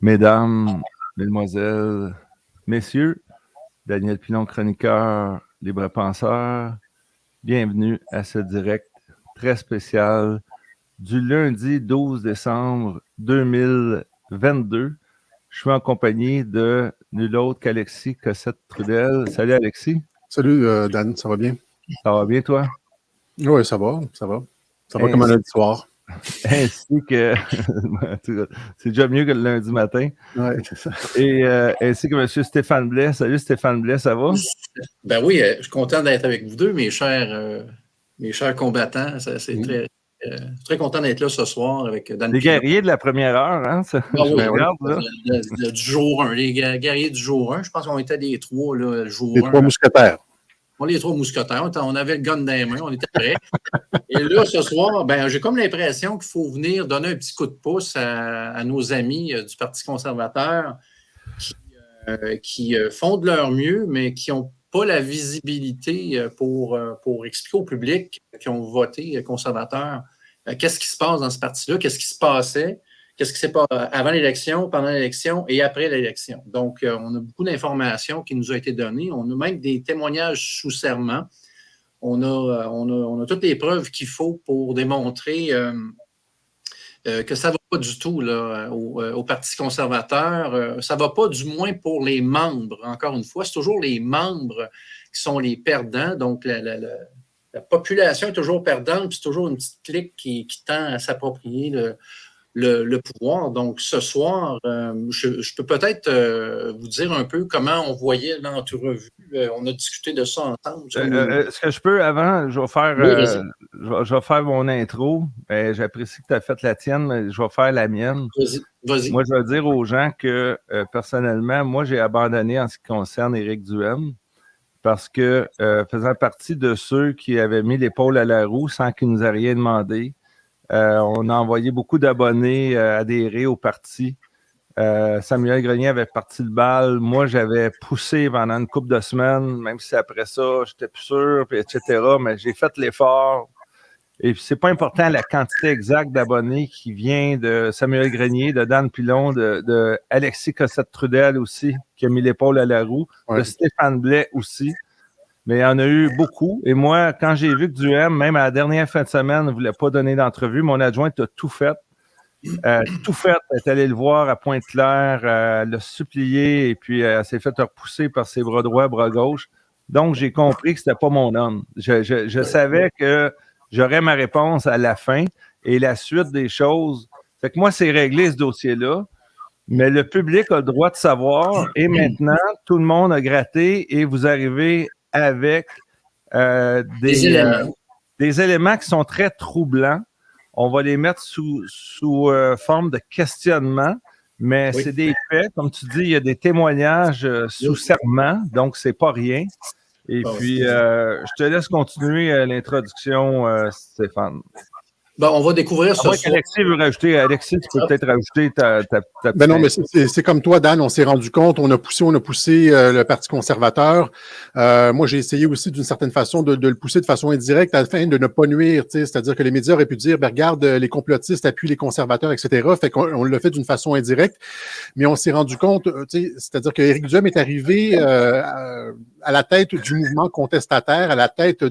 Mesdames, Mesdemoiselles, Messieurs, Daniel Pilon, chroniqueur, libre penseur, bienvenue à ce direct très spécial du lundi 12 décembre 2022. Je suis en compagnie de nul autre qu'Alexis Cossette-Trudel. Salut Alexis. Salut Dan, ça va bien? Ça va bien toi? Oui, ça va. Ça va comme un lundi soir. Ainsi que, c'est déjà mieux que le lundi matin. Oui, c'est ça. Et ainsi que M. Stéphane Blais. Salut Stéphane Blais, ça va? Ben oui, je suis content d'être avec vous deux, mes chers combattants. C'est très content d'être là ce soir avec Dan Les Pilon. guerriers de la première heure, hein? Ça, Ah je oui, regarde, là. du jour 1, les guerriers du jour 1. Je pense qu'on était les trois, là, le jour 1. Les trois mousquetaires. Les trois mousquetaires. On avait le gun dans les mains, on était prêts. Et là, ce soir, ben, j'ai comme l'impression qu'il faut venir donner un petit coup de pouce à nos amis du Parti conservateur qui font de leur mieux, mais qui n'ont pas la visibilité pour expliquer au public qui ont voté conservateur qu'est-ce qui se passe dans ce parti-là, qu'est-ce qui se passait, qu'est-ce qui s'est passé avant l'élection, pendant l'élection et après l'élection. Donc, on a beaucoup d'informations qui nous ont été données. On a même des témoignages sous serment. On a toutes les preuves qu'il faut pour démontrer que ça ne va pas du tout là, au Parti conservateur. Ça ne va pas du moins pour les membres. Encore une fois, c'est toujours les membres qui sont les perdants. Donc, la population est toujours perdante, puis c'est toujours une petite clique qui tend à s'approprier le pouvoir. Donc, ce soir, je peux peut-être vous dire un peu comment on voyait l'entrevue. On a discuté de ça ensemble. Est-ce que je peux, avant, je vais faire mon intro. J'apprécie que tu as fait la tienne, mais je vais faire la mienne. Vas-y. Moi, je vais dire aux gens que, personnellement, moi, j'ai abandonné en ce qui concerne Éric Duhaime parce que, faisant partie de ceux qui avaient mis l'épaule à la roue sans qu'il nous ait rien demandé, on a envoyé beaucoup d'abonnés adhérer au parti. Samuel Grenier avait parti le bal. Moi, j'avais poussé pendant une couple de semaines, même si après ça, j'étais plus sûr, puis etc. Mais j'ai fait l'effort. Et puis, c'est pas important la quantité exacte d'abonnés qui vient de Samuel Grenier, de Dan Pilon, de Alexis Cossette-Trudel aussi, qui a mis l'épaule à la roue, de Stéphane Blais aussi. Mais il y en a eu beaucoup. Et moi, quand j'ai vu que Duhaime, même à la dernière fin de semaine, ne voulait pas donner d'entrevue, mon adjointe a tout fait. Elle est allée le voir à Pointe-Claire, elle l'a supplié et puis elle s'est fait repousser par ses bras droits, bras gauche. Donc, j'ai compris que c'était pas mon homme. Je savais que j'aurais ma réponse à la fin et la suite des choses. Fait que moi, c'est réglé ce dossier-là. Mais le public a le droit de savoir et maintenant, tout le monde a gratté et vous arrivez avec des éléments qui sont très troublants. On va les mettre sous forme de questionnement, mais c'est des faits. Comme tu dis, il y a des témoignages sous serment, donc c'est pas rien. Et puis, je te laisse continuer l'introduction, Stéphane. Ben, on va découvrir ce soir. Alexis veut rajouter. Alexis, tu peux peut-être rajouter ta Ben non, mais c'est comme toi, Dan, on s'est rendu compte, on a poussé le Parti conservateur. Moi, j'ai essayé aussi d'une certaine façon de le pousser de façon indirecte afin de ne pas nuire, c'est-à-dire que les médias auraient pu dire, ben, regarde, les complotistes appuient les conservateurs, etc. Fait qu'on l'a fait d'une façon indirecte, mais on s'est rendu compte, c'est-à-dire qu'Éric Duhaime est arrivé à la tête du mouvement contestataire, à la tête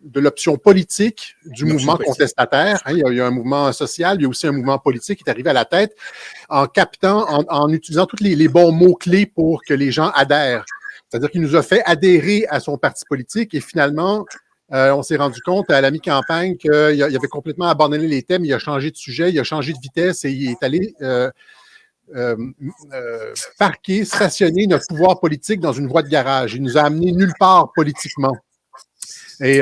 de l'option politique du mouvement contestataire. Hein, il y a un mouvement social, il y a aussi un mouvement politique qui est arrivé à la tête en captant, en utilisant tous les bons mots-clés pour que les gens adhèrent. C'est-à-dire qu'il nous a fait adhérer à son parti politique et finalement, on s'est rendu compte à la mi-campagne qu'il avait complètement abandonné les thèmes, il a changé de sujet, il a changé de vitesse et il est allé parquer, stationner notre pouvoir politique dans une voie de garage. Il nous a amené nulle part politiquement. Et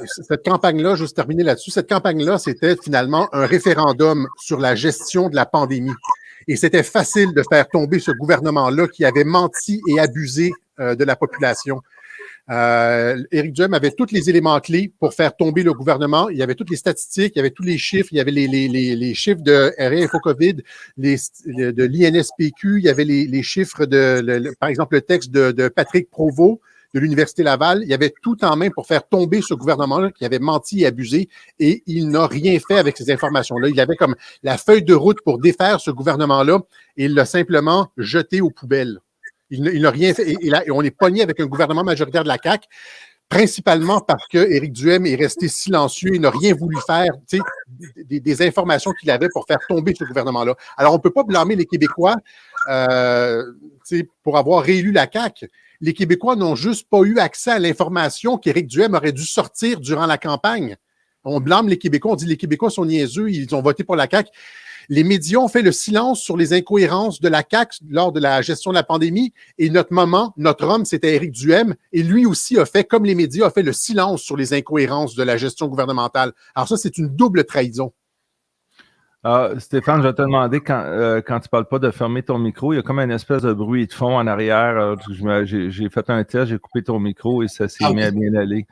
cette campagne-là, je vais terminer là-dessus, cette campagne-là, c'était finalement un référendum sur la gestion de la pandémie. Et c'était facile de faire tomber ce gouvernement-là qui avait menti et abusé de la population. Éric Duhaime avait tous les éléments clés pour faire tomber le gouvernement. Il y avait toutes les statistiques, il y avait tous les chiffres, il y avait les chiffres de RINFO-COVID, de l'INSPQ, il y avait les chiffres par exemple, le texte de Patrick Provost, de l'Université Laval. Il avait tout en main pour faire tomber ce gouvernement-là qui avait menti et abusé, et il n'a rien fait avec ces informations-là. Il avait comme la feuille de route pour défaire ce gouvernement-là et il l'a simplement jeté aux poubelles. Il n'a rien fait. Et on est pogné avec un gouvernement majoritaire de la CAQ, principalement parce que Éric Duhaime est resté silencieux, il n'a rien voulu faire, des informations qu'il avait pour faire tomber ce gouvernement-là. Alors, on ne peut pas blâmer les Québécois pour avoir réélu la CAQ. Les Québécois n'ont juste pas eu accès à l'information qu'Éric Duhaime aurait dû sortir durant la campagne. On blâme les Québécois, on dit les Québécois sont niaiseux, ils ont voté pour la CAQ. Les médias ont fait le silence sur les incohérences de la CAQ lors de la gestion de la pandémie, et notre homme, c'était Éric Duhaime, et lui aussi a fait, comme les médias, a fait le silence sur les incohérences de la gestion gouvernementale. Alors ça, c'est une double trahison. Stéphane, je vais te demander, quand tu parles pas de fermer ton micro, il y a comme une espèce de bruit de fond en arrière. J'ai fait un test, j'ai coupé ton micro et ça s'est mis à bien aller.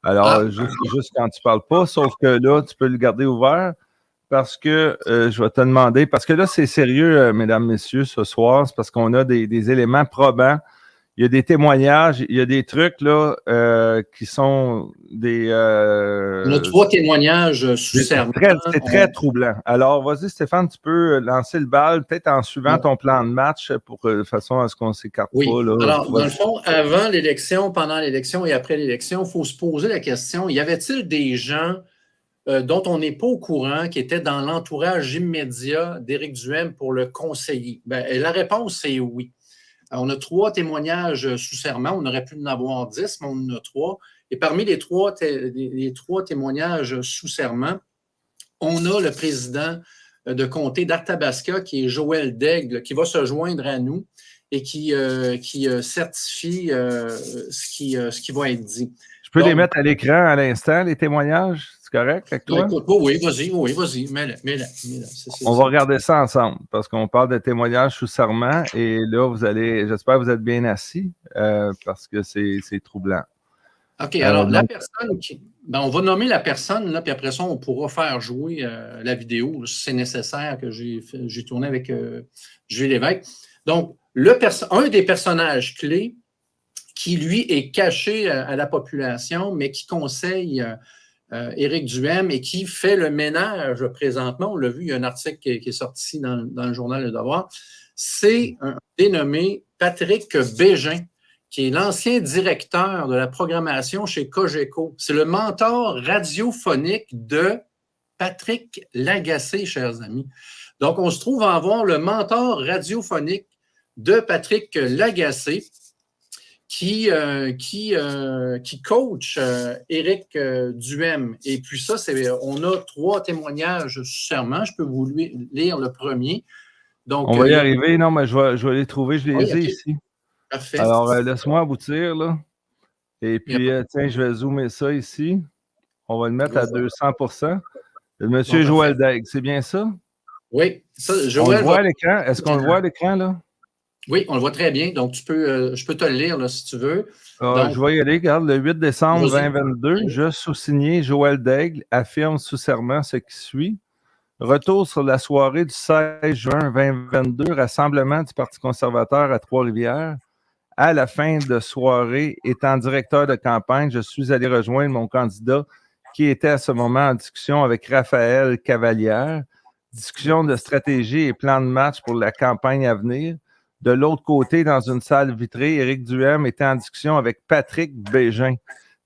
Alors, juste quand tu parles pas, sauf que là, tu peux le garder ouvert. Parce que je vais te demander, parce que là, c'est sérieux, mesdames, messieurs, ce soir, c'est parce qu'on a des éléments probants. Il y a des témoignages, il y a des trucs là qui sont des... On a 3 témoignage sous serment. C'est très troublant. Alors, vas-y, Stéphane, tu peux lancer le bal, peut-être en suivant ton plan de match de façon à ce qu'on ne s'écarte pas. Là. Alors, dans le fond, avant l'élection, pendant l'élection et après l'élection, il faut se poser la question, y avait-il des gens dont on n'est pas au courant, qui étaient dans l'entourage immédiat d'Éric Duhaime pour le conseiller? La réponse, c'est oui. On a 3 témoignages sous serment. On aurait pu en avoir 10, mais on en a 3. Et parmi les 3 témoignages sous serment, on a le président de comté d'Arthabasca, qui est Joël Daigle, qui va se joindre à nous et qui certifie ce qui va être dit. Je peux les mettre à l'écran à l'instant, les témoignages? C'est correct avec toi? Écoute, oui, vas-y, mets-le. On va regarder ça ensemble, parce qu'on parle de témoignages sous serment, et là, j'espère que vous êtes bien assis, parce que c'est troublant. OK, alors la personne on va nommer la personne, là, puis après ça, on pourra faire jouer la vidéo, si c'est nécessaire, que j'ai tourné avec Julie Lévesque. Donc, un des personnages clés qui, lui, est caché à la population, mais qui conseille Éric Duhaime et qui fait le ménage présentement. On l'a vu, il y a un article qui est sorti dans le journal Le Devoir. C'est un dénommé Patrick Bégin, qui est l'ancien directeur de la programmation chez Cogeco. C'est le mentor radiophonique de Patrick Lagacé, chers amis. Donc, on se trouve à avoir le mentor radiophonique de Patrick Lagacé, qui coach Éric Duhaime. Et puis ça, on a 3 témoignages sous serment. Je peux vous lire le premier. Donc, on va y arriver. Non, mais je vais les trouver. Je les ai ici. Parfait. Alors, laisse-moi aboutir, là. Et puis, tiens, je vais zoomer ça ici. On va le mettre à 200%. Monsieur Joël Daigle, c'est bien ça? Oui. On le voit à l'écran. Est-ce qu'on le voit à l'écran, là? Oui, on le voit très bien. Donc, je peux te le lire là, si tu veux. Donc, je vais y aller. Regarde, le 8 décembre 2022, je sous-signé Joël Daigle affirme sous serment ce qui suit. Retour sur la soirée du 16 juin 2022, rassemblement du Parti conservateur à Trois-Rivières. À la fin de soirée, étant directeur de campagne, je suis allé rejoindre mon candidat qui était à ce moment en discussion avec Raphaël Cavalière. Discussion de stratégie et plan de match pour la campagne à venir. De l'autre côté, dans une salle vitrée, Éric Duhaime était en discussion avec Patrick Bégin.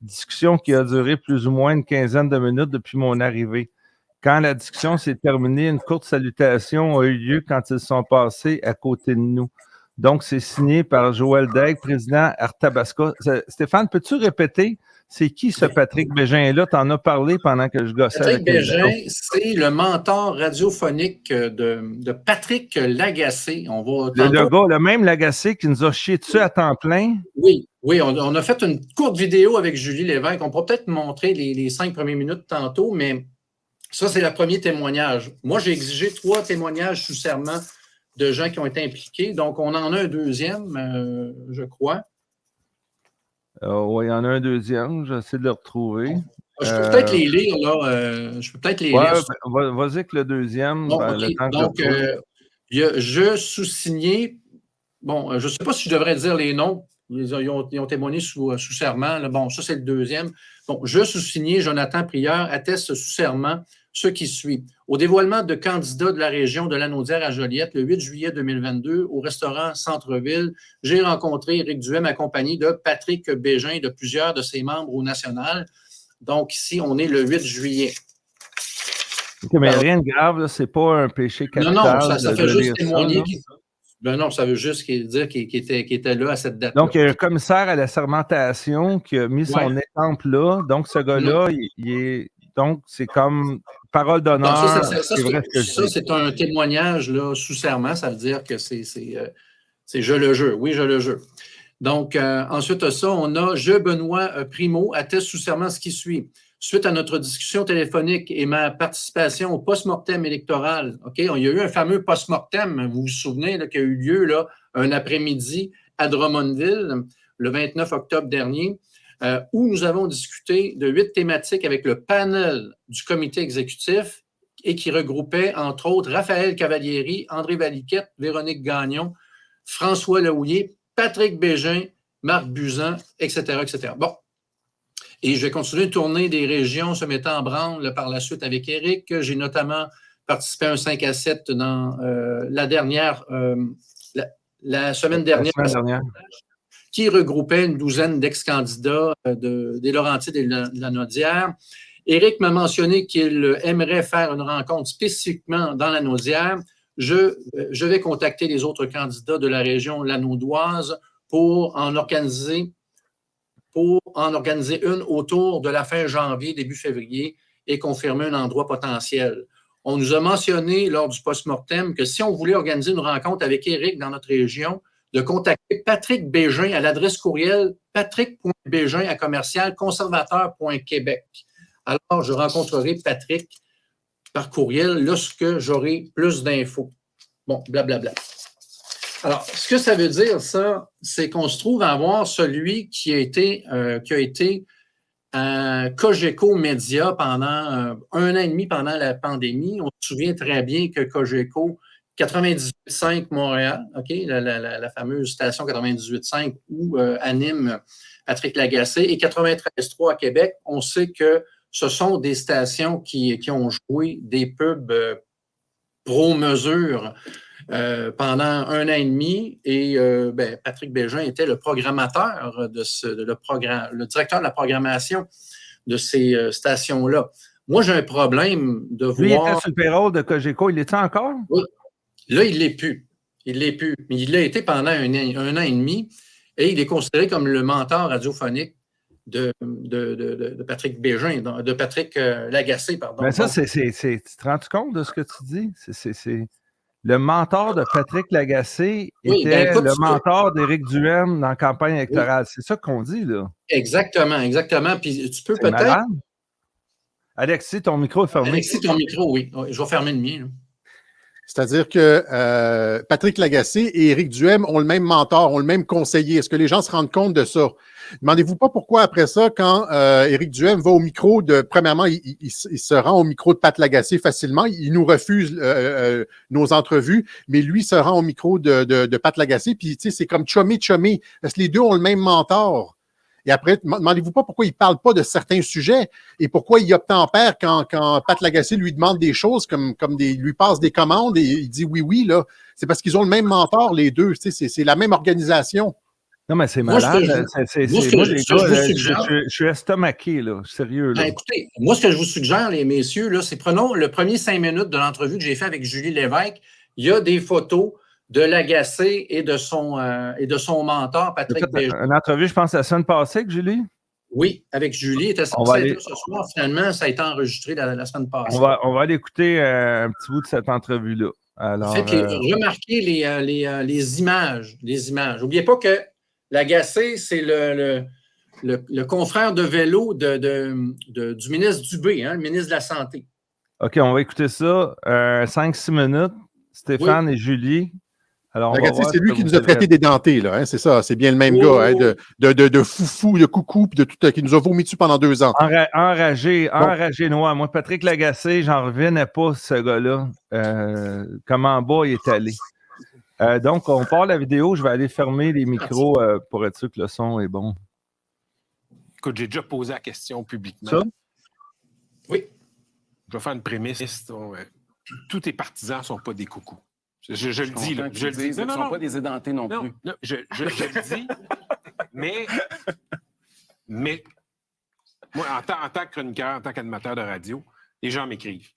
Discussion qui a duré plus ou moins une quinzaine de minutes depuis mon arrivée. Quand la discussion s'est terminée, une courte salutation a eu lieu quand ils sont passés à côté de nous. Donc, c'est signé par Joël Daigle, président Arthabasca. Stéphane, peux-tu répéter, c'est qui ce Patrick Bégin-là? Tu en as parlé pendant que je gossais Patrick avec Bégin, c'est le mentor radiophonique de Patrick Lagacé. Le même Lagacé qui nous a chié dessus à temps plein. Oui, on a fait une courte vidéo avec Julie Lévesque. On pourra peut-être montrer les 5 premières minutes tantôt, mais ça, c'est le premier témoignage. Moi, j'ai exigé 3 témoignages sous serment de gens qui ont été impliqués. Donc, on en a un deuxième, je crois. Oui, il y en a un deuxième. J'essaie de le retrouver. Je peux peut-être les lire, là. Je peux peut-être les lire. Vas-y avec le deuxième. Bon, okay. Je sous-signé. Bon, je ne sais pas si je devrais dire les noms. Ils ont témoigné sous serment. Là. Bon, ça, c'est le deuxième. Bon, je sous-signé Jonathan Prieur atteste sous serment ce qui suit. Au dévoilement de candidats de la région de Lanaudière à Joliette, le 8 juillet 2022, au restaurant Centre-Ville, j'ai rencontré Éric Duhem accompagné de Patrick Bégin et de plusieurs de ses membres au national. Donc, ici, on est le 8 juillet. Okay, mais rien de grave, ce n'est pas un péché capital. Non, ça fait juste témoigner. Non, ça veut juste dire qu'il était là à cette date-là. Donc, il y a un commissaire à la sermentation qui a mis son exemple là. Donc, ce gars-là, il est. Donc, c'est comme parole d'honneur. Ça, c'est un témoignage là, sous serment. Ça veut dire que c'est je le jure. Oui, je le jure. Donc, ensuite de ça, on a je, Benoît Primo, atteste sous serment ce qui suit. Suite à notre discussion téléphonique et ma participation au post-mortem électoral, OK, il y a eu un fameux post-mortem, vous vous souvenez, là, qui a eu lieu là, un après-midi à Drummondville, le 29 octobre dernier, où nous avons discuté de 8 thématiques avec le panel du comité exécutif et qui regroupait, entre autres, Raphaël Cavalieri, André Valiquette, Véronique Gagnon, François Lehouillier, Patrick Bégin, Marc Buzan, etc., etc. Bon. Et je vais continuer de tourner des régions se mettant en branle par la suite avec Éric. J'ai notamment participé à un 5 à 7 dans la semaine dernière, qui regroupait une douzaine d'ex-candidats des Laurentides et de la Naudière. Éric m'a mentionné qu'il aimerait faire une rencontre spécifiquement dans la Naudière. Je vais contacter les autres candidats de la région lanaudoise pour en organiser une autour de la fin janvier, début février, et confirmer un endroit potentiel. On nous a mentionné lors du post-mortem que si on voulait organiser une rencontre avec Éric dans notre région, de contacter Patrick Bégin à l'adresse courriel patrick.bégin@conservateur.québec. Alors, je rencontrerai Patrick par courriel lorsque j'aurai plus d'infos. Bon, blablabla. Alors, ce que ça veut dire, ça, c'est qu'on se trouve à avoir celui qui a été à Cogeco Média pendant 1 an et demi pendant la pandémie. On se souvient très bien que Cogeco, 98.5 Montréal, OK, la fameuse station 98.5 où anime Patrick Lagacé, et 93.3 à Québec, on sait que ce sont des stations qui ont joué des pubs pro-mesure pendant 1 an et demi, et Patrick Bégin était le programmateur le directeur de la programmation de ces stations-là. Moi, j'ai un problème de voir... Lui, il était sur le payroll de Cogeco. Il l'était encore? Oui. Là, il ne l'est plus. Il l'est plus. Mais il l'a été pendant 1 an et demi, et il est considéré comme le mentor radiophonique de Patrick Bégin, de Patrick Lagacé, pardon. Mais ça, tu te rends compte de ce que tu dis? C'est le mentor de Patrick Lagacé était le mentor d'Éric Duhem dans la campagne électorale. Oui. C'est ça qu'on dit, là. Exactement. Puis tu peux peut-être... Malade. Alexis, ton micro est fermé. Alexis, ton micro, oui. Je vais fermer le mien, là. C'est-à-dire que Patrick Lagacé et Éric Duhem ont le même mentor, ont le même conseiller. Est-ce que les gens se rendent compte de ça? Demandez-vous pas pourquoi, après ça, quand Éric Duhem va au micro premièrement, il se rend au micro de Pat Lagacé facilement. Il nous refuse nos entrevues, mais lui se rend au micro de Pat Lagacé. Puis, tu sais, c'est comme chumé. Parce que les deux ont le même mentor. Et après, demandez-vous pas pourquoi il ne parle pas de certains sujets et pourquoi il obtempère quand Pat Lagacé lui demande des choses comme lui passe des commandes et il dit oui, là. C'est parce qu'ils ont le même mentor, les deux. Tu sais, c'est la même organisation. Non, mais c'est malade. Je suis estomaqué, là. Sérieux, là. Ben, écoutez, moi, ce que je vous suggère, les messieurs, là, c'est prenons le premier 5 minutes de l'entrevue que j'ai fait avec Julie Lévesque. Il y a des photos de Lagacé et de son mentor, Patrick Bégin. Une entrevue, je pense, la semaine passée avec Julie? Oui, avec Julie. Elle était censée être ce soir. Finalement, ça a été enregistré la semaine passée. On va aller écouter un petit bout de cette entrevue-là. Alors, remarquez les images. N'oubliez pas que Lagacé, c'est le confrère de vélo du ministre Dubé, le ministre de la Santé. OK, on va écouter ça. 5-6 minutes. Stéphane et Julie. Alors, c'est lui qui nous a traité d'édentés, là, hein, c'est ça, c'est bien le même gars, hein, de foufou, de coucou, puis de tout, qui nous a vomi dessus pendant 2 ans. Enragé noir. Moi, Patrick Lagacé, j'en revenais pas, ce gars-là. Comment en bas il est allé. Donc, on part la vidéo. Je vais aller fermer les micros pour être sûr que le son est bon. Écoute, j'ai déjà posé la question publiquement. Ça? Oui. Je vais faire une prémisse. Tous tes partisans ne sont pas des coucous. Je le dis, là. Je le dis. Ils ne sont pas des édentés non plus. Non, je le dis, mais moi, en tant que chroniqueur, en tant qu'animateur de radio, les gens m'écrivent.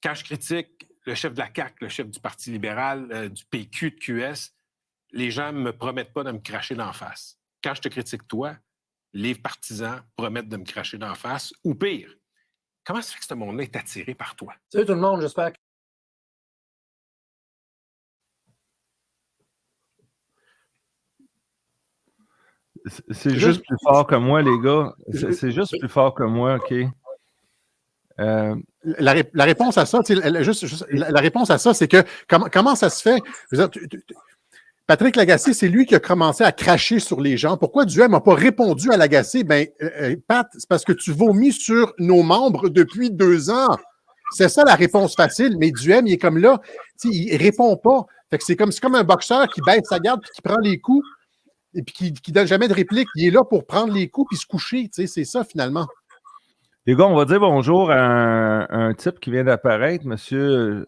Quand je critique le chef de la CAQ, le chef du Parti libéral, du PQ, de QS, les gens ne me promettent pas de me cracher d'en face. Quand je te critique toi, les partisans promettent de me cracher d'en face, ou pire. Comment ça fait que ce monde-là est attiré par toi? Salut tout le monde, j'espère que... C'est juste plus fort que moi, les gars. C'est juste plus fort que moi, OK? La réponse à ça, la réponse à ça, c'est que comment ça se fait? Je veux dire, Patrick Lagacé, c'est lui qui a commencé à cracher sur les gens. Pourquoi Duhem n'a pas répondu à Lagacé? Pat, c'est parce que tu vomis sur nos membres depuis 2 ans. C'est ça la réponse facile, mais Duhem, il est comme là, il ne répond pas. Fait que c'est comme un boxeur qui baisse sa garde et qui prend les coups et puis qui ne donne jamais de réplique. Il est là pour prendre les coups puis se coucher. C'est ça, finalement. Les gars, on va dire bonjour à un type qui vient d'apparaître, monsieur...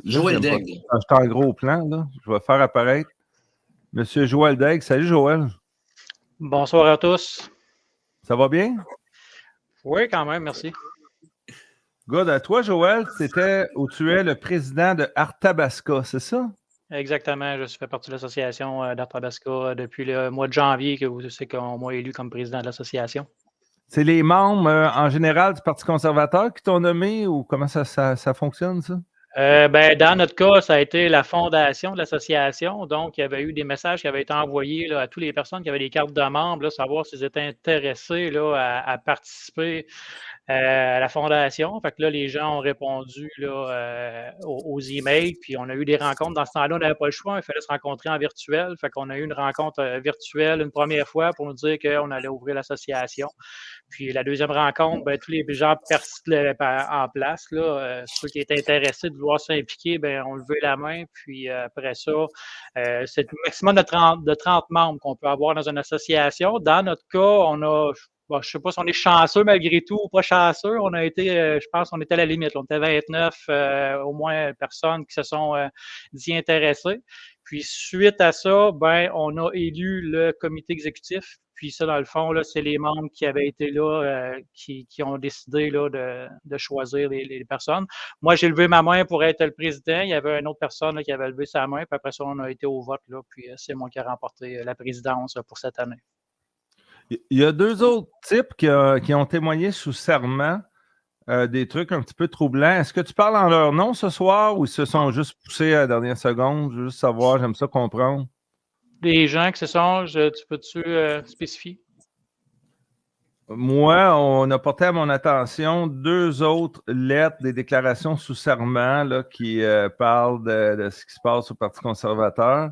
Joël Daigle. Je suis en gros plan, là. Je vais faire apparaître monsieur Joël Daigle. Salut, Joël. Bonsoir à tous. Ça va bien? Oui, quand même, merci. Good. À toi, Joël, c'était où tu es le président de Arthabasca, c'est ça? Exactement. Je fais partie de l'association d'Arthabasca depuis le mois de janvier que vous savez qu'on m'a élu comme président de l'association. C'est les membres en général du Parti conservateur qui t'ont nommé ou comment ça fonctionne, ça? Dans notre cas, ça a été la fondation de l'association. Donc, il y avait eu des messages qui avaient été envoyés là, à toutes les personnes qui avaient des cartes de membres, là, savoir s'ils étaient intéressés là, à participer à la fondation. Fait que là, les gens ont répondu là, aux emails, puis on a eu des rencontres. Dans ce temps-là, on n'avait pas le choix, il fallait se rencontrer en virtuel. Fait qu'on a eu une rencontre virtuelle une première fois pour nous dire qu'on allait ouvrir l'association. Puis la deuxième rencontre, tous les gens en place, là, ceux qui étaient intéressés de vouloir s'impliquer, ont levé la main. Puis après ça, c'est le maximum de 30 membres qu'on peut avoir dans une association. Dans notre cas, on a... je ne sais pas si on est chanceux malgré tout ou pas chanceux. On a été, je pense qu'on était à la limite. On était 29 au moins personnes qui se sont dit intéressées. Puis suite à ça, on a élu le comité exécutif. Puis ça, dans le fond, là, c'est les membres qui avaient été là, qui ont décidé là, de choisir les personnes. Moi, j'ai levé ma main pour être le président. Il y avait une autre personne là, qui avait levé sa main. Puis après ça, on a été au vote. Là, puis c'est moi qui ai remporté la présidence pour cette année. Il y a 2 autres types qui ont témoigné sous serment des trucs un petit peu troublants. Est-ce que tu parles en leur nom ce soir ou ils se sont juste poussés à la dernière seconde? Je veux juste savoir, j'aime ça comprendre. Les gens qui se sont, tu peux-tu spécifier? Moi, on a porté à mon attention 2 autres lettres, des déclarations sous serment là, qui parlent de ce qui se passe au Parti conservateur.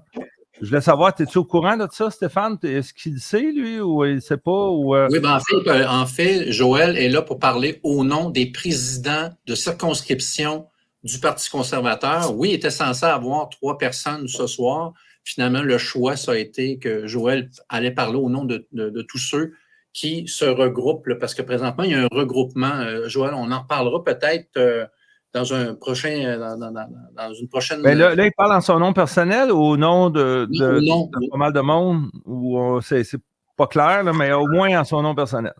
Je voulais savoir, es-tu au courant de ça, Stéphane? Est-ce qu'il sait, lui, ou il ne sait pas? Ou, Oui, en fait, Joël est là pour parler au nom des présidents de circonscription du Parti conservateur. Oui, il était censé avoir 3 personnes ce soir. Finalement, le choix, ça a été que Joël allait parler au nom de tous ceux qui se regroupent, là, parce que présentement, il y a un regroupement. Joël, on en reparlera peut-être dans un prochain, dans une prochaine... Là, il parle en son nom personnel ou au nom de pas mal de monde, ou c'est pas clair, là, mais au moins en son nom personnel.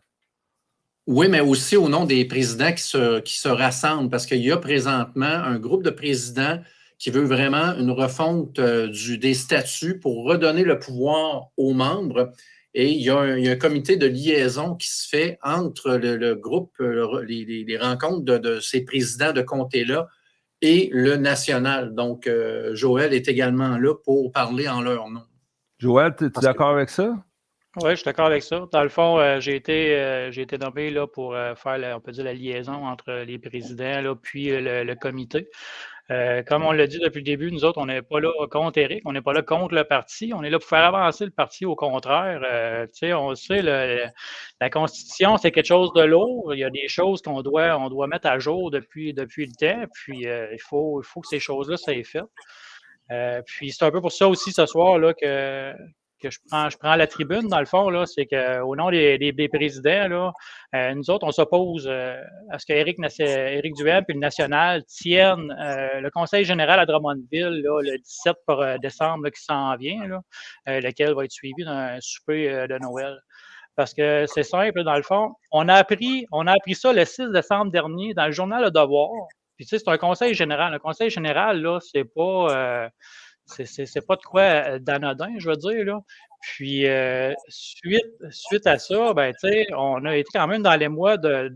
Oui, mais aussi au nom des présidents qui se rassemblent, parce qu'il y a présentement un groupe de présidents qui veut vraiment une refonte des statuts pour redonner le pouvoir aux membres. Et il y a un comité de liaison qui se fait entre le groupe, les rencontres de ces présidents de comté-là et le national. Donc, Joël est également là pour parler en leur nom. Joël, es-tu d'accord avec ça? Oui, je suis d'accord avec ça. Dans le fond, j'ai été nommé là, pour faire, on peut dire, la liaison entre les présidents là, puis le comité. Comme on l'a dit depuis le début, nous autres, on n'est pas là contre Éric, on n'est pas là contre le parti, on est là pour faire avancer le parti au contraire. On sait, la Constitution, c'est quelque chose de lourd. Il y a des choses qu'on doit mettre à jour depuis le temps, puis il faut que ces choses-là soient faites. Puis c'est un peu pour ça aussi ce soir là que je prends la tribune, dans le fond, là, c'est qu'au nom des présidents, là, nous autres, on s'oppose à ce qu'Éric Duhem et le National tiennent le Conseil général à Drummondville là, le 17 décembre là, qui s'en vient, là, lequel va être suivi d'un souper de Noël. Parce que c'est simple, dans le fond, on a appris ça le 6 décembre dernier dans le journal Le Devoir. Puis tu sais, c'est un conseil général. Le conseil général, là, c'est pas de quoi d'anodin, je veux dire, là. Puis, suite à ça, ben, tu sais, on a été quand même dans les mois de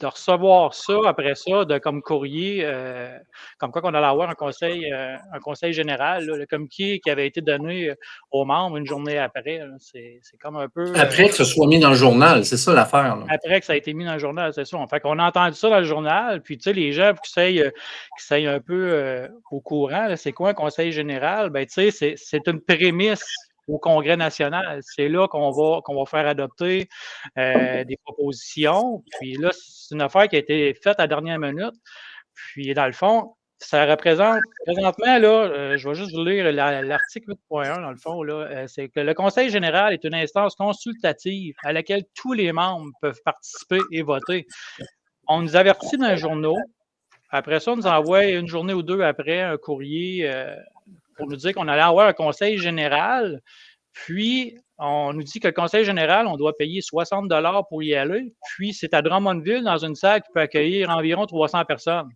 recevoir ça après ça, comme courrier, comme quoi qu'on allait avoir un conseil général, là, le communiqué qui avait été donné aux membres une journée après. Là. C'est comme un peu. Après que ce soit mis dans le journal, c'est ça l'affaire. Là. Après que ça a été mis dans le journal, c'est ça. Fait qu'on a entendu ça dans le journal, puis tu sais, les gens qui soient un peu au courant, c'est quoi un conseil général? Ben, tu sais, c'est une prémisse au Congrès national. C'est là qu'on va faire adopter des propositions. Puis là, c'est une affaire qui a été faite à la dernière minute. Puis, dans le fond, ça représente, présentement, là, je vais juste vous lire l'article 8.1, dans le fond, là, c'est que le Conseil général est une instance consultative à laquelle tous les membres peuvent participer et voter. On nous avertit dans les journaux. Après ça, on nous envoie une journée ou deux après un courrier pour nous dire qu'on allait avoir un Conseil général. Puis, on nous dit que le Conseil général, on doit payer 60 $ pour y aller. Puis, c'est à Drummondville, dans une salle qui peut accueillir environ 300 personnes.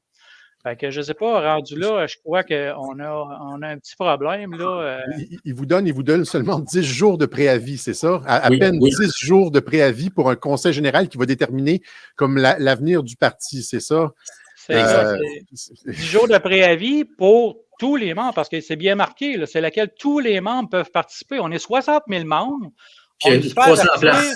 Fait que je ne sais pas, rendu là, je crois qu'on a un petit problème. Là. Il vous donne seulement 10 jours de préavis, c'est ça? À peine 10 jours de préavis pour un conseil général qui va déterminer comme l'avenir du parti, c'est ça? C'est ça. 10 jours de préavis pour tous les membres, parce que c'est bien marqué, là, c'est laquelle tous les membres peuvent participer. On est 60 000 membres. On est 300 places.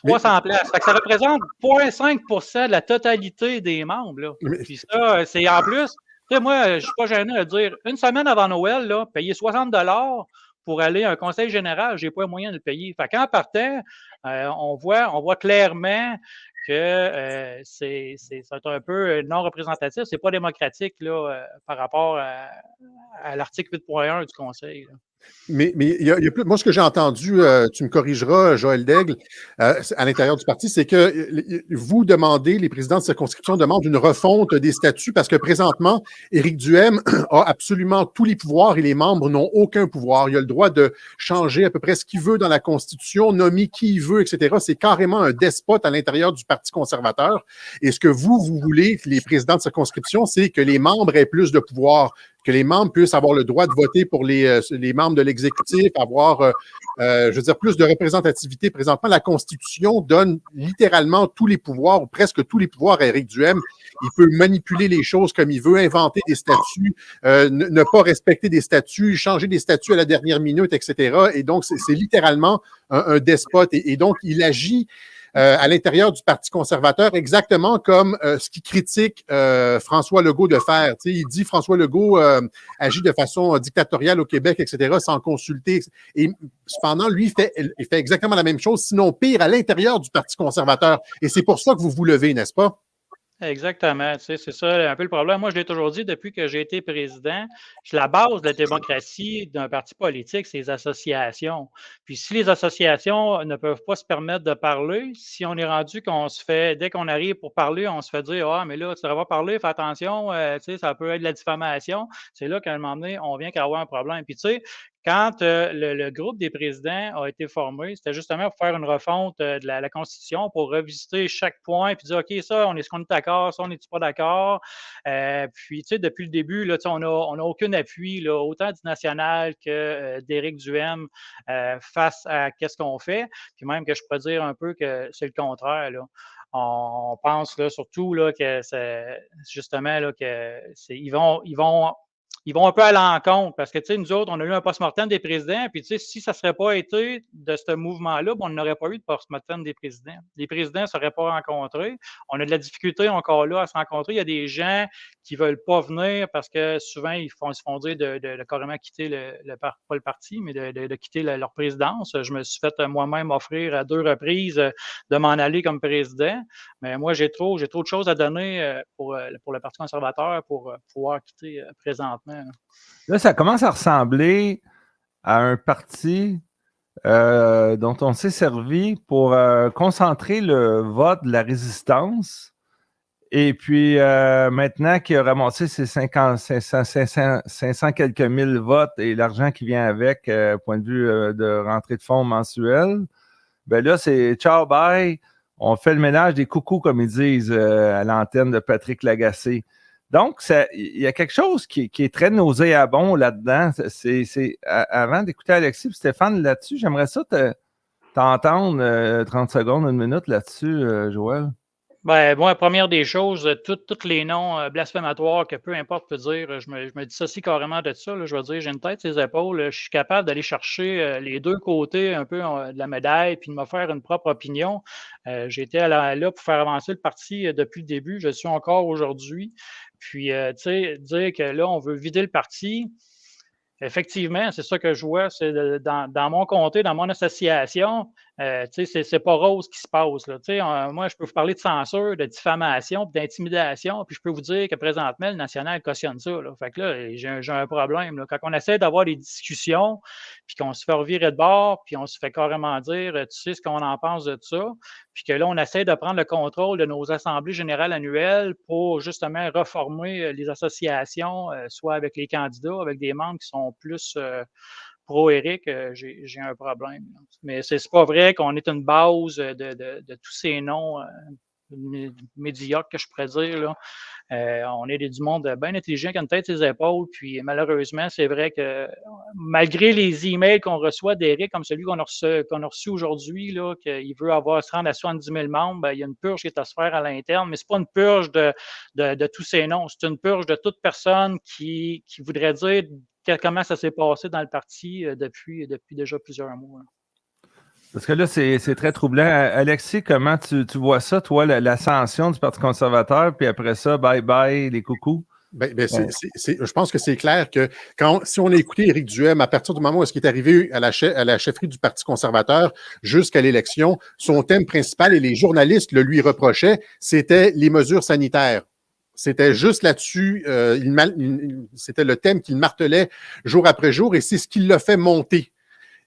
300 places. Ça représente 0,5 % de la totalité des membres. Là. Puis ça, c'est en plus, tu sais, moi, je ne suis pas gêné de dire, une semaine avant Noël, là, payer 60 $ pour aller à un conseil général, je n'ai pas les moyens de le payer. Fait qu'en partant, on voit clairement que c'est un peu non représentatif, c'est pas démocratique là, par rapport à l'article 8.1 du Conseil. Là. Mais il y a plus, moi, ce que j'ai entendu, tu me corrigeras, Joël Daigle, à l'intérieur du parti, c'est que vous demandez, les présidents de circonscription demandent une refonte des statuts parce que présentement, Éric Duhem a absolument tous les pouvoirs et les membres n'ont aucun pouvoir. Il a le droit de changer à peu près ce qu'il veut dans la Constitution, nommer qui il veut, etc. C'est carrément un despote à l'intérieur du Parti conservateur. Et ce que vous voulez, les présidents de circonscription, c'est que les membres aient plus de pouvoir, que les membres puissent avoir le droit de voter pour les membres de l'exécutif, avoir, je veux dire, plus de représentativité. Présentement, la Constitution donne littéralement tous les pouvoirs, ou presque tous les pouvoirs à Éric Duhem. Il peut manipuler les choses comme il veut, inventer des statuts, ne pas respecter des statuts, changer des statuts à la dernière minute, etc. Et donc, c'est littéralement un despote. Et donc, il agit à l'intérieur du Parti conservateur, exactement comme ce qu'il critique François Legault de faire. Tu sais, il dit François Legault agit de façon dictatoriale au Québec, etc., sans consulter. Et cependant, lui, il fait exactement la même chose, sinon pire, à l'intérieur du Parti conservateur. Et c'est pour ça que vous vous levez, n'est-ce pas? Exactement, tu sais, c'est ça un peu le problème. Moi, je l'ai toujours dit depuis que j'ai été président, la base de la démocratie d'un parti politique, c'est les associations. Puis si les associations ne peuvent pas se permettre de parler, si on est rendu qu'on se fait, dès qu'on arrive pour parler, on se fait dire « Ah, mais là, tu ne devrais pas parler, fais attention, tu sais, ça peut être de la diffamation », c'est là qu'à un moment donné, on vient qu'à avoir un problème. Puis tu sais, quand le groupe des présidents a été formé, c'était justement pour faire une refonte de la Constitution, pour revisiter chaque point, puis dire, OK, ça, est-ce qu'on est d'accord, ça, on n'est pas d'accord? Puis, tu sais, depuis le début, là, on n'a aucun appui, là, autant du national que d'Éric Duhem face à qu'est-ce qu'on fait. Puis même que je pourrais dire un peu que c'est le contraire, là. On pense là, surtout là, que c'est justement là, que ils vont un peu à l'encontre parce que, tu sais, nous autres, on a eu un post-mortem des présidents, puis, tu sais, si ça ne serait pas été de ce mouvement-là, on n'aurait pas eu de post-mortem des présidents. Les présidents ne seraient pas rencontrés. On a de la difficulté encore là à se rencontrer. Il y a des gens qui ne veulent pas venir parce que souvent, ils se font dire de carrément quitter pas le parti, mais de quitter leur présidence. Je me suis fait moi-même offrir à 2 reprises de m'en aller comme président, mais moi, j'ai trop de choses à donner pour le Parti conservateur pour pouvoir quitter présentement. effectivement. Là, ça commence à ressembler à un parti dont on s'est servi pour concentrer le vote de la résistance. Et puis, maintenant qu'il a ramassé ses 500 quelques mille votes et l'argent qui vient avec, point de vue de rentrée de fonds mensuelle, ben là, c'est ciao, bye. On fait le ménage des coucous, comme ils disent à l'antenne de Patrick Lagacé. Donc, il y a quelque chose qui est très nauséabond là-dedans. Avant d'écouter Alexis et Stéphane là-dessus, j'aimerais ça t'entendre 30 secondes, une minute là-dessus, Joël. Ben, bon, première des choses, tous les noms blasphématoires que peu importe peut dire, je me dissocie carrément de ça. Là, je veux dire, j'ai une tête sur les épaules. Je suis capable d'aller chercher les deux côtés un peu de la médaille puis de me faire une propre opinion. J'étais là pour faire avancer le parti depuis le début. Je suis encore aujourd'hui. Puis, tu sais, dire que là, on veut vider le parti. Effectivement, c'est ça que je vois. C'est dans mon comté, dans mon association, c'est pas rose qui se passe. Là. Moi, je peux vous parler de censure, de diffamation, d'intimidation, puis je peux vous dire que présentement, le national cautionne ça. Là. Fait que là, j'ai un problème. Là. Quand on essaie d'avoir des discussions, puis qu'on se fait revirer de bord, puis on se fait carrément dire, tu sais ce qu'on en pense de ça, puis que là, on essaie de prendre le contrôle de nos assemblées générales annuelles pour justement reformer les associations, soit avec les candidats, avec des membres qui sont plus pro-Éric, j'ai un problème. Là. Mais c'est pas vrai qu'on est une base de tous ces noms médiocres que je pourrais dire. Là. On est du monde bien intelligent qui a une tête sur les épaules. Puis malheureusement, c'est vrai que malgré les emails qu'on reçoit d'Éric, comme celui qu'on a reçu aujourd'hui, là, qu'il veut se rendre à 70 000 membres, ben, il y a une purge qui est à se faire à l'interne, mais c'est pas une purge de tous ces noms. C'est une purge de toute personne qui voudrait dire comment ça s'est passé dans le parti depuis déjà plusieurs mois. Là. Parce que là, c'est très troublant. Alexis, comment tu vois ça, toi, l'ascension du Parti conservateur, puis après ça, bye-bye, les coucous? Je pense que c'est clair que si on a écouté Éric Duhem, à partir du moment où il est arrivé à la chefferie du Parti conservateur jusqu'à l'élection, son thème principal, et les journalistes le lui reprochaient, c'était les mesures sanitaires. C'était juste là-dessus, c'était le thème qu'il martelait jour après jour, et c'est ce qui l'a fait monter.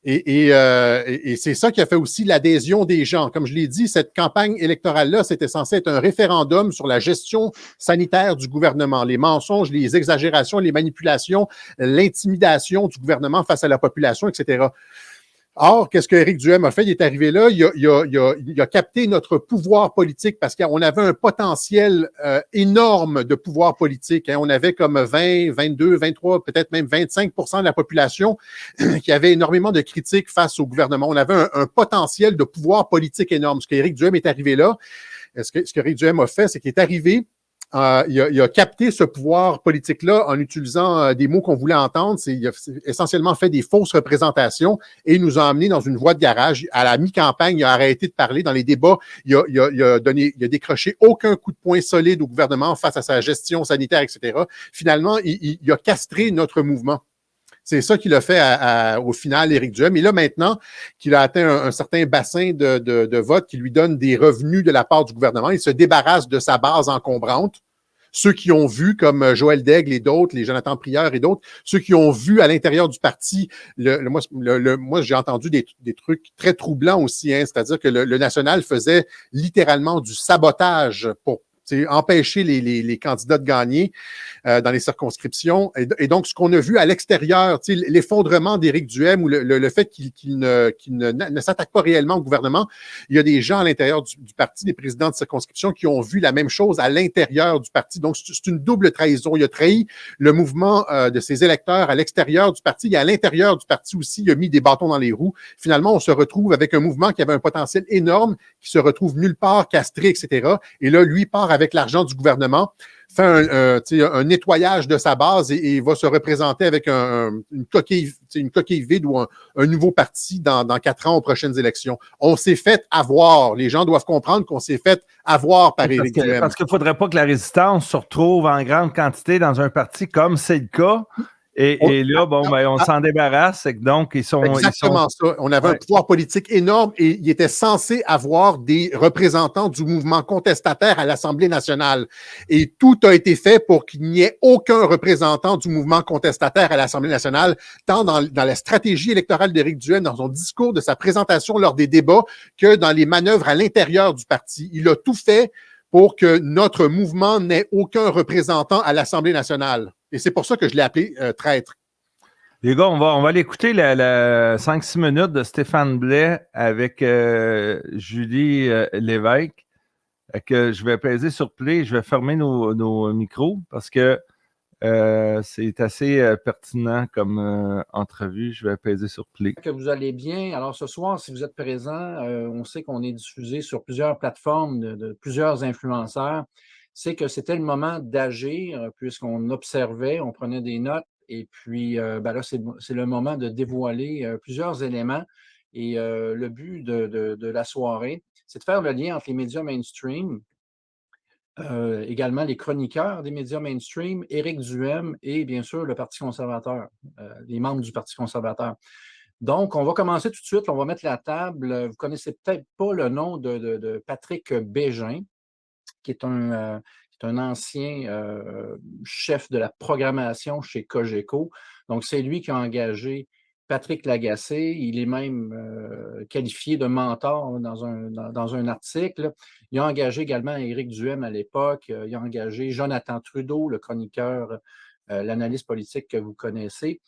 Et c'est ça qui a fait aussi l'adhésion des gens. Comme je l'ai dit, cette campagne électorale-là, c'était censé être un référendum sur la gestion sanitaire du gouvernement, les mensonges, les exagérations, les manipulations, l'intimidation du gouvernement face à la population, etc. Or, qu'est-ce qu'Éric Duhem a fait? Il est arrivé là, il a capté notre pouvoir politique parce qu'on avait un potentiel énorme de pouvoir politique. Hein. On avait comme 20, 22, 23, peut-être même 25% de la population qui avait énormément de critiques face au gouvernement. On avait un potentiel de pouvoir politique énorme. Ce qu'Éric Duhem est arrivé là, ce qu'Éric Duhem a fait, c'est qu'il est arrivé, il a capté ce pouvoir politique-là en utilisant des mots qu'on voulait entendre. Il a essentiellement fait des fausses représentations et il nous a emmenés dans une voie de garage. À la mi-campagne, il a arrêté de parler. Dans les débats, il a décroché aucun coup de poing solide au gouvernement face à sa gestion sanitaire, etc. Finalement, il a castré notre mouvement. C'est ça qu'il a fait au final, Éric Duhem. Et là, maintenant qu'il a atteint un certain bassin de vote qui lui donne des revenus de la part du gouvernement, il se débarrasse de sa base encombrante. Ceux qui ont vu, comme Joël Daigle et d'autres, les Jonathan Prieur et d'autres, ceux qui ont vu à l'intérieur du parti, moi j'ai entendu des trucs très troublants aussi, hein, c'est-à-dire que le national faisait littéralement du sabotage pour empêcher les candidats de gagner dans les circonscriptions. Et donc, ce qu'on a vu à l'extérieur, l'effondrement d'Éric Duhem ou le fait qu'il ne s'attaque pas réellement au gouvernement, il y a des gens à l'intérieur du parti, des présidents de circonscription, qui ont vu la même chose à l'intérieur du parti. Donc, c'est une double trahison. Il a trahi le mouvement de ses électeurs à l'extérieur du parti et à l'intérieur du parti aussi, il a mis des bâtons dans les roues. Finalement, on se retrouve avec un mouvement qui avait un potentiel énorme, qui se retrouve nulle part, castré, etc. Et là, lui part avec l'argent du gouvernement, fait un nettoyage de sa base et va se représenter avec une coquille vide ou un nouveau parti dans 4 ans aux prochaines élections. On s'est fait avoir. Les gens doivent comprendre qu'on s'est fait avoir par Éric Duhem. Parce qu'il ne faudrait pas que la résistance se retrouve en grande quantité dans un parti comme c'est le cas Et là, on s'en débarrasse. Donc, Exactement ça. On avait un pouvoir politique énorme et il était censé avoir des représentants du mouvement contestataire à l'Assemblée nationale. Et tout a été fait pour qu'il n'y ait aucun représentant du mouvement contestataire à l'Assemblée nationale, tant dans la stratégie électorale d'Éric Duhem, dans son discours de sa présentation lors des débats, que dans les manœuvres à l'intérieur du parti. Il a tout fait pour que notre mouvement n'ait aucun représentant à l'Assemblée nationale. Et c'est pour ça que je l'ai appelé traître. Les gars, on va aller écouter la 5-6 minutes de Stéphane Blais avec Julie Lévesque. Que je vais peser sur play. Je vais fermer nos micros parce que c'est assez pertinent comme entrevue. Je vais peser sur play. Que vous allez bien. Alors, ce soir, si vous êtes présent, on sait qu'on est diffusé sur plusieurs plateformes de plusieurs influenceurs. C'est que c'était le moment d'agir puisqu'on observait, on prenait des notes et puis là, c'est le moment de dévoiler plusieurs éléments. Et le but de la soirée, c'est de faire le lien entre les médias mainstream, également les chroniqueurs des médias mainstream, Éric Duhem et bien sûr le Parti conservateur, les membres du Parti conservateur. Donc, on va commencer tout de suite. On va mettre la table. Vous ne connaissez peut-être pas le nom de Patrick Bégin, qui est un ancien chef de la programmation chez Cogeco. Donc, c'est lui qui a engagé Patrick Lagacé. Il est même qualifié de mentor dans un article. Il a engagé également Éric Duhem à l'époque. Il a engagé Jonathan Trudeau, le chroniqueur, l'analyste politique que vous connaissez.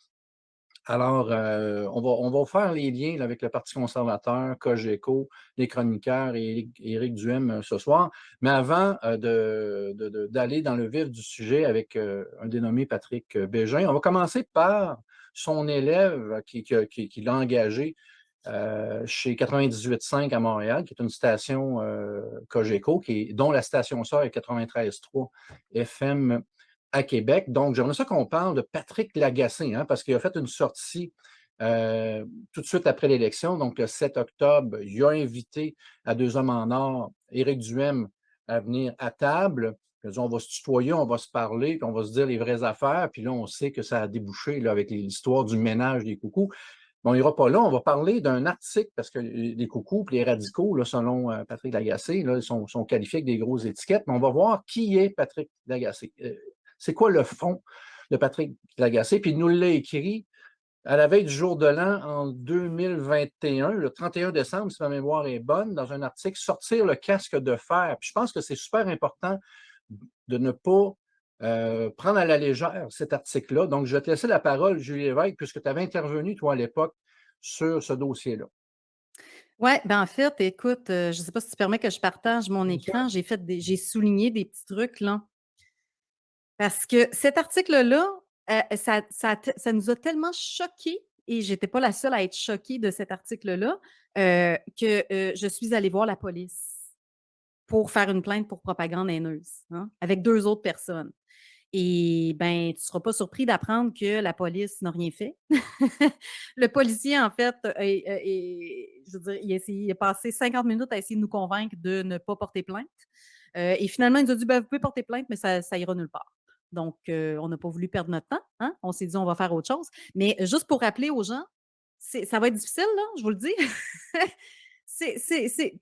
Alors, on va faire les liens là, avec le Parti conservateur, Cogeco, les chroniqueurs et Éric Duhem ce soir. Mais avant d'aller dans le vif du sujet avec un dénommé Patrick Bégin, on va commencer par son élève qui l'a engagé chez 98.5 à Montréal, qui est une station Cogeco, dont la station sœur est 93.3 FM à Québec. Donc, j'aimerais ça qu'on parle de Patrick Lagacé, parce qu'il a fait une sortie tout de suite après l'élection, donc le 7 octobre. Il a invité à Deux hommes en or Éric Duhem à venir à table. Il a dit, on va se tutoyer, on va se parler, puis on va se dire les vraies affaires. Puis là, on sait que ça a débouché là, avec l'histoire du ménage des coucous. Bon, il n'ira pas là. On va parler d'un article, parce que les coucous et les radicaux, là, selon Patrick Lagacé, là, sont qualifiés avec des grosses étiquettes. Mais on va voir qui est Patrick Lagacé. C'est quoi le fond de Patrick Lagacé? Puis il nous l'a écrit à la veille du jour de l'an en 2021, le 31 décembre, si ma mémoire est bonne, dans un article « Sortir le casque de fer ». Puis je pense que c'est super important de ne pas prendre à la légère cet article-là. Donc, je vais te laisser la parole, Julie Lévesque, puisque tu avais intervenu, toi, à l'époque, sur ce dossier-là. Oui, en fait, écoute, je ne sais pas si tu permets que je partage mon écran. J'ai souligné des petits trucs, là. Parce que cet article-là, ça nous a tellement choqués, et je n'étais pas la seule à être choquée de cet article-là, que je suis allée voir la police pour faire une plainte pour propagande haineuse, avec 2 autres personnes. Et tu ne seras pas surpris d'apprendre que la police n'a rien fait. Le policier, en fait, je veux dire, il a passé 50 minutes à essayer de nous convaincre de ne pas porter plainte. Et finalement, il nous a dit, vous pouvez porter plainte, mais ça ira nulle part. Donc, on n'a pas voulu perdre notre temps. On s'est dit, on va faire autre chose. Mais juste pour rappeler aux gens, ça va être difficile, là, je vous le dis.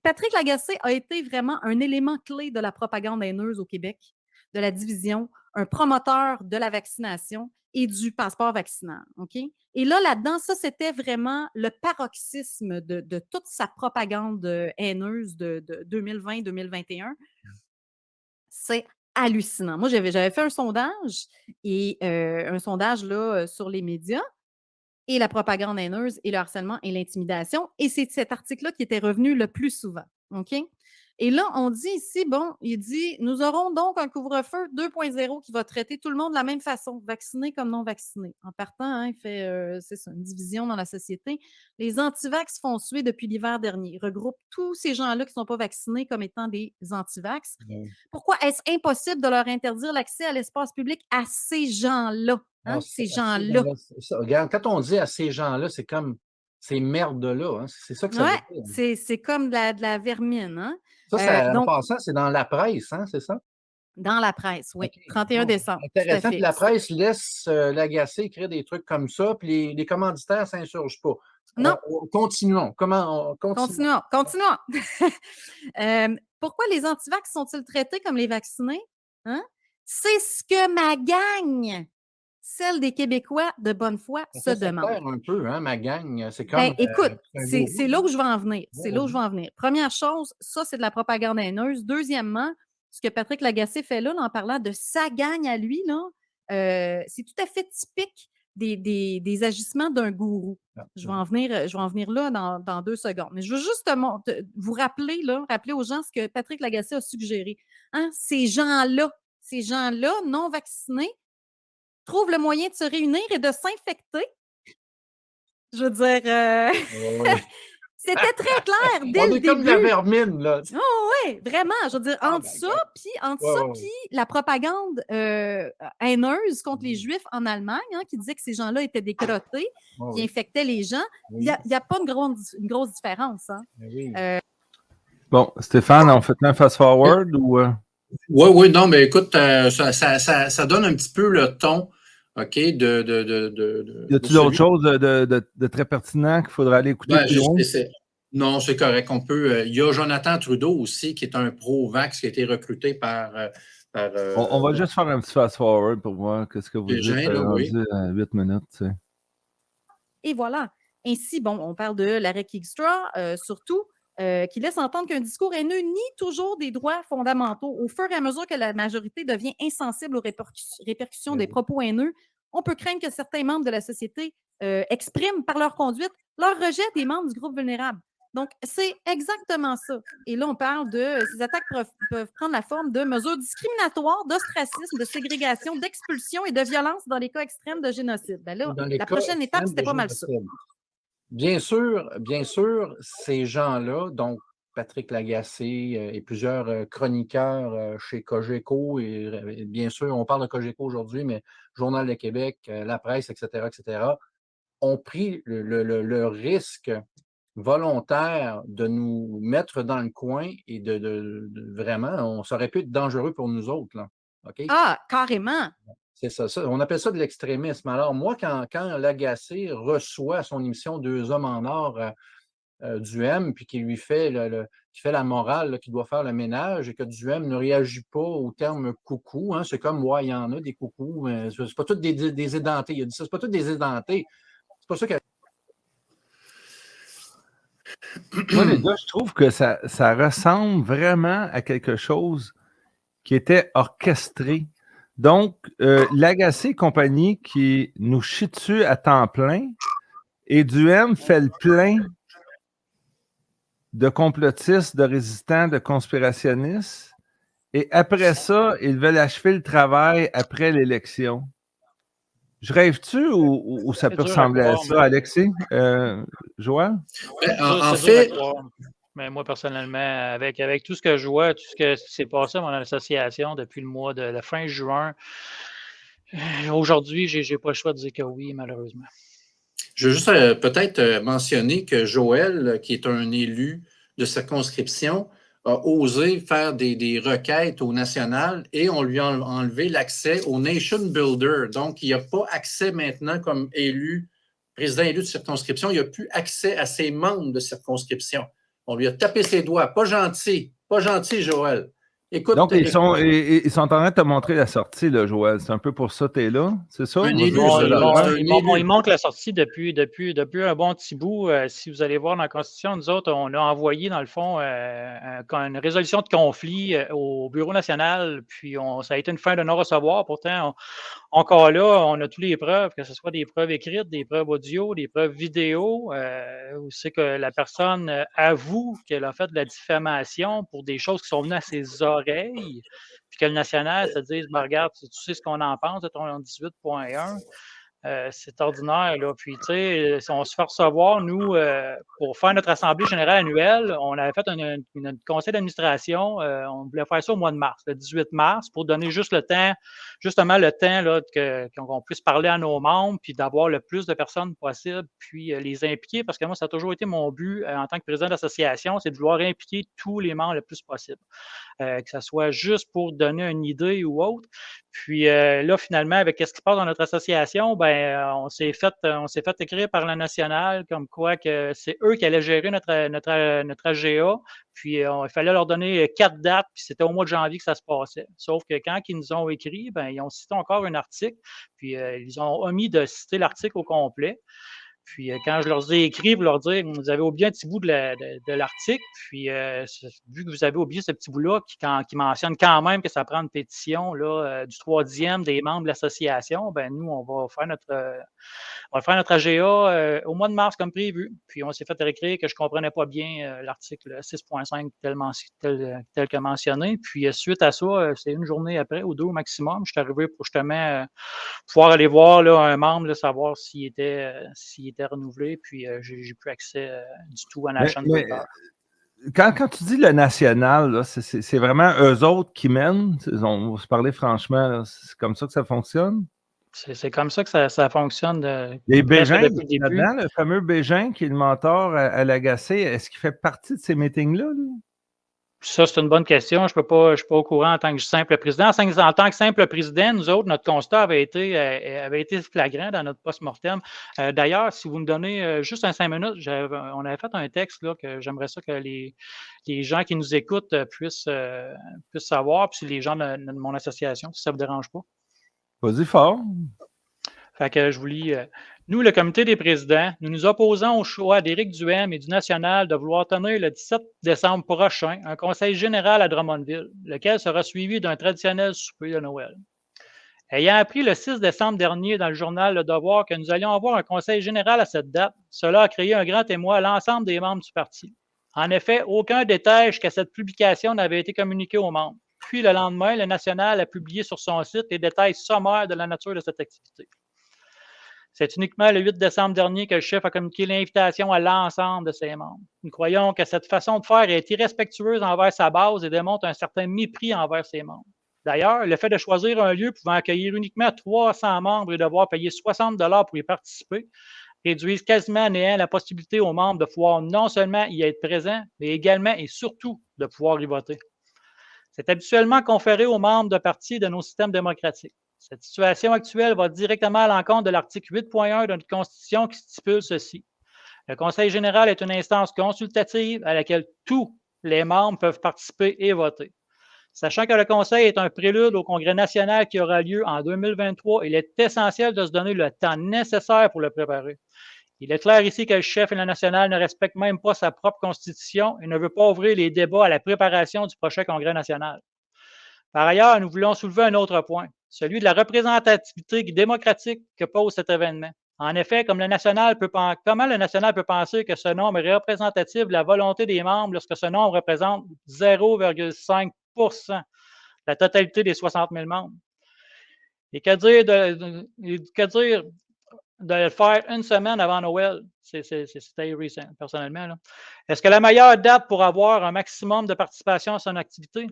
Patrick Lagacé a été vraiment un élément clé de la propagande haineuse au Québec, de la division, un promoteur de la vaccination et du passeport vaccinal. OK? Et là-dedans, ça, c'était vraiment le paroxysme de toute sa propagande haineuse de 2020-2021. C'est hallucinant. Moi, j'avais fait un sondage, et un sondage là, sur les médias et la propagande haineuse et le harcèlement et l'intimidation. Et c'est cet article-là qui était revenu le plus souvent. OK? Et là, on dit ici, il dit, nous aurons donc un couvre-feu 2.0 qui va traiter tout le monde de la même façon, vaccinés comme non vaccinés. En partant, il fait, c'est ça, une division dans la société. Les antivax font suer depuis l'hiver dernier. Regroupe tous ces gens-là qui ne sont pas vaccinés comme étant des antivax. Pourquoi est-ce impossible de leur interdire l'accès à l'espace public à ces gens-là? Ces gens-là. Regarde, quand on dit à ces gens-là, c'est comme ces merdes-là. C'est ça que ça veut dire. C'est comme de la vermine. Ça, en passant, c'est dans la presse, c'est ça? Dans la presse, oui. OK. 31 Oh, décembre, tout à intéressant. Puis fait. la presse laisse Lagacé écrire des trucs comme ça, puis les commanditaires ne s'insurgent pas. Non, Continuons. Continuons. continuons. Pourquoi les antivax sont-ils traités comme les vaccinés? Hein? C'est ce que ma gang, celle des Québécois de bonne foi, se Ça demande. perd un peu, hein, ma gang. C'est Ben, comme écoute, un c'est gourou, là hein. où je vais en venir. C'est Ouais, là où je vais en venir. Première chose, ça, c'est de la propagande haineuse. Deuxièmement, ce que Patrick Lagacé fait là, en parlant de sa gang à lui, là, c'est tout à fait typique des agissements d'un gourou. Je vais en venir là dans 2 secondes. Mais je veux juste vous rappeler, rappeler aux gens ce que Patrick Lagacé a suggéré. Hein? Ces gens-là, non vaccinés, trouvent le moyen de se réunir et de s'infecter. Je veux dire, Ouais. c'était très clair dès On le est comme de la début. vermine, là. Oh oui, vraiment. Je veux dire, Ah, entre ben, ça, ouais. puis la propagande haineuse contre les Juifs en Allemagne, hein, qui disait que ces gens-là étaient des crottés, Ouais, qui oui. infectaient les gens, il Oui. n'y a pas une grosse différence. Hein. Oui. Bon, Stéphane, on fait un fast-forward ou... Oui, non, mais écoute, ça donne un petit peu le ton, OK, de Y a-t-il d'autres celui. choses de très pertinent qu'il faudrait aller écouter Ben, plus loin? non, c'est correct. On peut. Il y a Jonathan Trudeau aussi, qui est un pro-vax, qui a été recruté par On va juste faire un petit fast-forward pour voir ce que vous des gens, dites là, oui. rendu à 8 minutes. Tu sais. Et voilà. Ainsi, bon, on parle de l'arrêt Kingstra, surtout, qui laisse entendre qu'un discours haineux nie toujours des droits fondamentaux. Au fur et à mesure que la majorité devient insensible aux répercussions des propos haineux, on peut craindre que certains membres de la société expriment par leur conduite leur rejet des membres du groupe vulnérable. Donc, c'est exactement ça. Et là, on parle de ces attaques peuvent prendre la forme de mesures discriminatoires, d'ostracisme, de ségrégation, d'expulsion et de violence dans les cas extrêmes de génocide. Ben là, Dans les la cas prochaine étape, extrêmes c'était de pas mal ça. génocide. Bien sûr, ces gens-là, donc Patrick Lagacé et plusieurs chroniqueurs chez Cogeco, et bien sûr, on parle de Cogeco aujourd'hui, mais Journal de Québec, la presse, etc., ont pris le risque volontaire de nous mettre dans le coin et vraiment, ça aurait pu être dangereux pour nous autres, là. OK? Ah, carrément! C'est ça, on appelle ça de l'extrémisme. Alors, moi, quand Lagacé reçoit à son émission Deux hommes en or Duhem, puis qu'il lui fait qui fait la morale, là, qu'il doit faire le ménage, et que Duhem ne réagit pas au terme coucou, hein, c'est comme, ouais, il y en a des coucous, mais c'est pas tous des édentés. Il a dit ça, c'est pas tous des édentés. C'est pas ça que. Moi, les gars, je trouve que ça ressemble vraiment à quelque chose qui était orchestré. Donc, Lagacé et compagnie qui nous chie dessus à temps plein et Duhem fait le plein de complotistes, de résistants, de conspirationnistes. Et après ça, ils veulent achever le travail après l'élection. Je rêve-tu ou ça C'est peut dur à ressembler à croire, ça, Alexis? Joël? En C'est dur à fait, croire. Mais moi, personnellement, avec tout ce que je vois, tout ce qui s'est passé dans mon association depuis le mois de la fin juin, aujourd'hui, j'ai pas le choix de dire que oui, malheureusement. je veux juste peut-être mentionner que Joël, qui est un élu de circonscription, a osé faire des requêtes au national et on lui a enlevé l'accès au Nation Builder. Donc, il n'y a pas accès maintenant comme élu, président élu de circonscription, il n'a plus accès à ses membres de circonscription. On lui a tapé ses doigts. Pas gentil, Joël. Écoute, Donc, ils sont en train de te montrer la sortie, là, Joël. C'est un peu pour ça que tu es là, c'est ça? Un On va élu, dire ça, là. là. C'est un élu. Il manque la sortie depuis un bon petit bout. Si vous allez voir dans la Constitution, nous autres, on a envoyé, dans le fond, une résolution de conflit au Bureau national, puis ça a été une fin de non-recevoir. Pourtant, encore là, on a toutes les preuves, que ce soit des preuves écrites, des preuves audio, des preuves vidéo, où c'est que la personne avoue qu'elle a fait de la diffamation pour des choses qui sont venues à ses oreilles, puis que le national se dise, ben, regarde, tu sais ce qu'on en pense de ton 18.1. C'est ordinaire, là. Puis, tu sais, si on se fait recevoir, nous, pour faire notre assemblée générale annuelle, on avait fait un conseil d'administration. On voulait faire ça au mois de mars, le 18 mars, pour donner juste le temps, justement le temps là, qu'on puisse parler à nos membres, puis d'avoir le plus de personnes possible, puis les impliquer, parce que moi, ça a toujours été mon but en tant que président d'association, c'est de vouloir impliquer tous les membres le plus possible. Que ce soit juste pour donner une idée ou autre. Puis là, finalement, avec ce qui se passe dans notre association, on s'est fait écrire par la nationale comme quoi que c'est eux qui allaient gérer notre AGA. Puis il fallait leur donner 4 dates, puis c'était au mois de janvier que ça se passait. Sauf que quand ils nous ont écrit, ils ont cité encore un article, puis ils ont omis de citer l'article au complet. Puis quand je leur ai écrit pour leur dire, vous avez oublié un petit bout de l'article, puis vu que vous avez oublié ce petit bout-là qui mentionne quand même que ça prend une pétition là, du 3e des membres de l'association, nous, on va faire notre AGA au mois de mars comme prévu. Puis on s'est fait réécrire que je ne comprenais pas bien l'article 6.5 tel que mentionné. Puis suite à ça, c'est une journée après ou 2 au maximum, je suis arrivé pour justement pouvoir aller voir là, un membre, là, savoir s'il était renouvelé, puis j'ai plus accès du tout à la chaîne Twitter. Quand tu dis le national, là, c'est vraiment eux autres qui mènent? On va se parler franchement, là, c'est comme ça que ça fonctionne? C'est comme ça que ça fonctionne. Les Bégin, le fameux Bégin qui est le mentor à l'Agacé, est-ce qu'il fait partie de ces meetings-là? Ça, c'est une bonne question. Je ne suis pas au courant en tant que simple président. En tant que simple président, nous autres, notre constat avait été flagrant dans notre post-mortem. D'ailleurs, si vous me donnez juste 5 minutes, on avait fait un texte là, que j'aimerais ça que les gens qui nous écoutent puissent savoir, puis les gens de mon association, si ça ne vous dérange pas. Vas-y fort. Fait que je vous lis. Nous, le comité des présidents, nous nous opposons au choix d'Éric Duhem et du National de vouloir tenir le 17 décembre prochain un conseil général à Drummondville, lequel sera suivi d'un traditionnel souper de Noël. Ayant appris le 6 décembre dernier dans le journal Le Devoir que nous allions avoir un conseil général à cette date, cela a créé un grand émoi à l'ensemble des membres du parti. En effet, aucun détail jusqu'à cette publication n'avait été communiqué aux membres. Puis le lendemain, le National a publié sur son site les détails sommaires de la nature de cette activité. C'est uniquement le 8 décembre dernier que le chef a communiqué l'invitation à l'ensemble de ses membres. Nous croyons que cette façon de faire est irrespectueuse envers sa base et démontre un certain mépris envers ses membres. D'ailleurs, le fait de choisir un lieu pouvant accueillir uniquement 300 membres et devoir payer 60 $ pour y participer réduisent quasiment à néant la possibilité aux membres de pouvoir non seulement y être présents, mais également et surtout de pouvoir y voter. C'est habituellement conféré aux membres de partis de nos systèmes démocratiques. Cette situation actuelle va directement à l'encontre de l'article 8.1 de notre Constitution qui stipule ceci. Le Conseil général est une instance consultative à laquelle tous les membres peuvent participer et voter. Sachant que le Conseil est un prélude au Congrès national qui aura lieu en 2023, il est essentiel de se donner le temps nécessaire pour le préparer. Il est clair ici que le chef et le national ne respectent même pas sa propre Constitution et ne veut pas ouvrir les débats à la préparation du prochain Congrès national. Par ailleurs, nous voulons soulever un autre point, celui de la représentativité démocratique que pose cet événement. En effet, comment le national peut penser que ce nombre est représentatif de la volonté des membres lorsque ce nombre représente 0,5 % de la totalité des 60 000 membres? Et que dire de le faire une semaine avant Noël? C'est ahurissant, personnellement. Là. Est-ce que la meilleure date pour avoir un maximum de participation à son activité?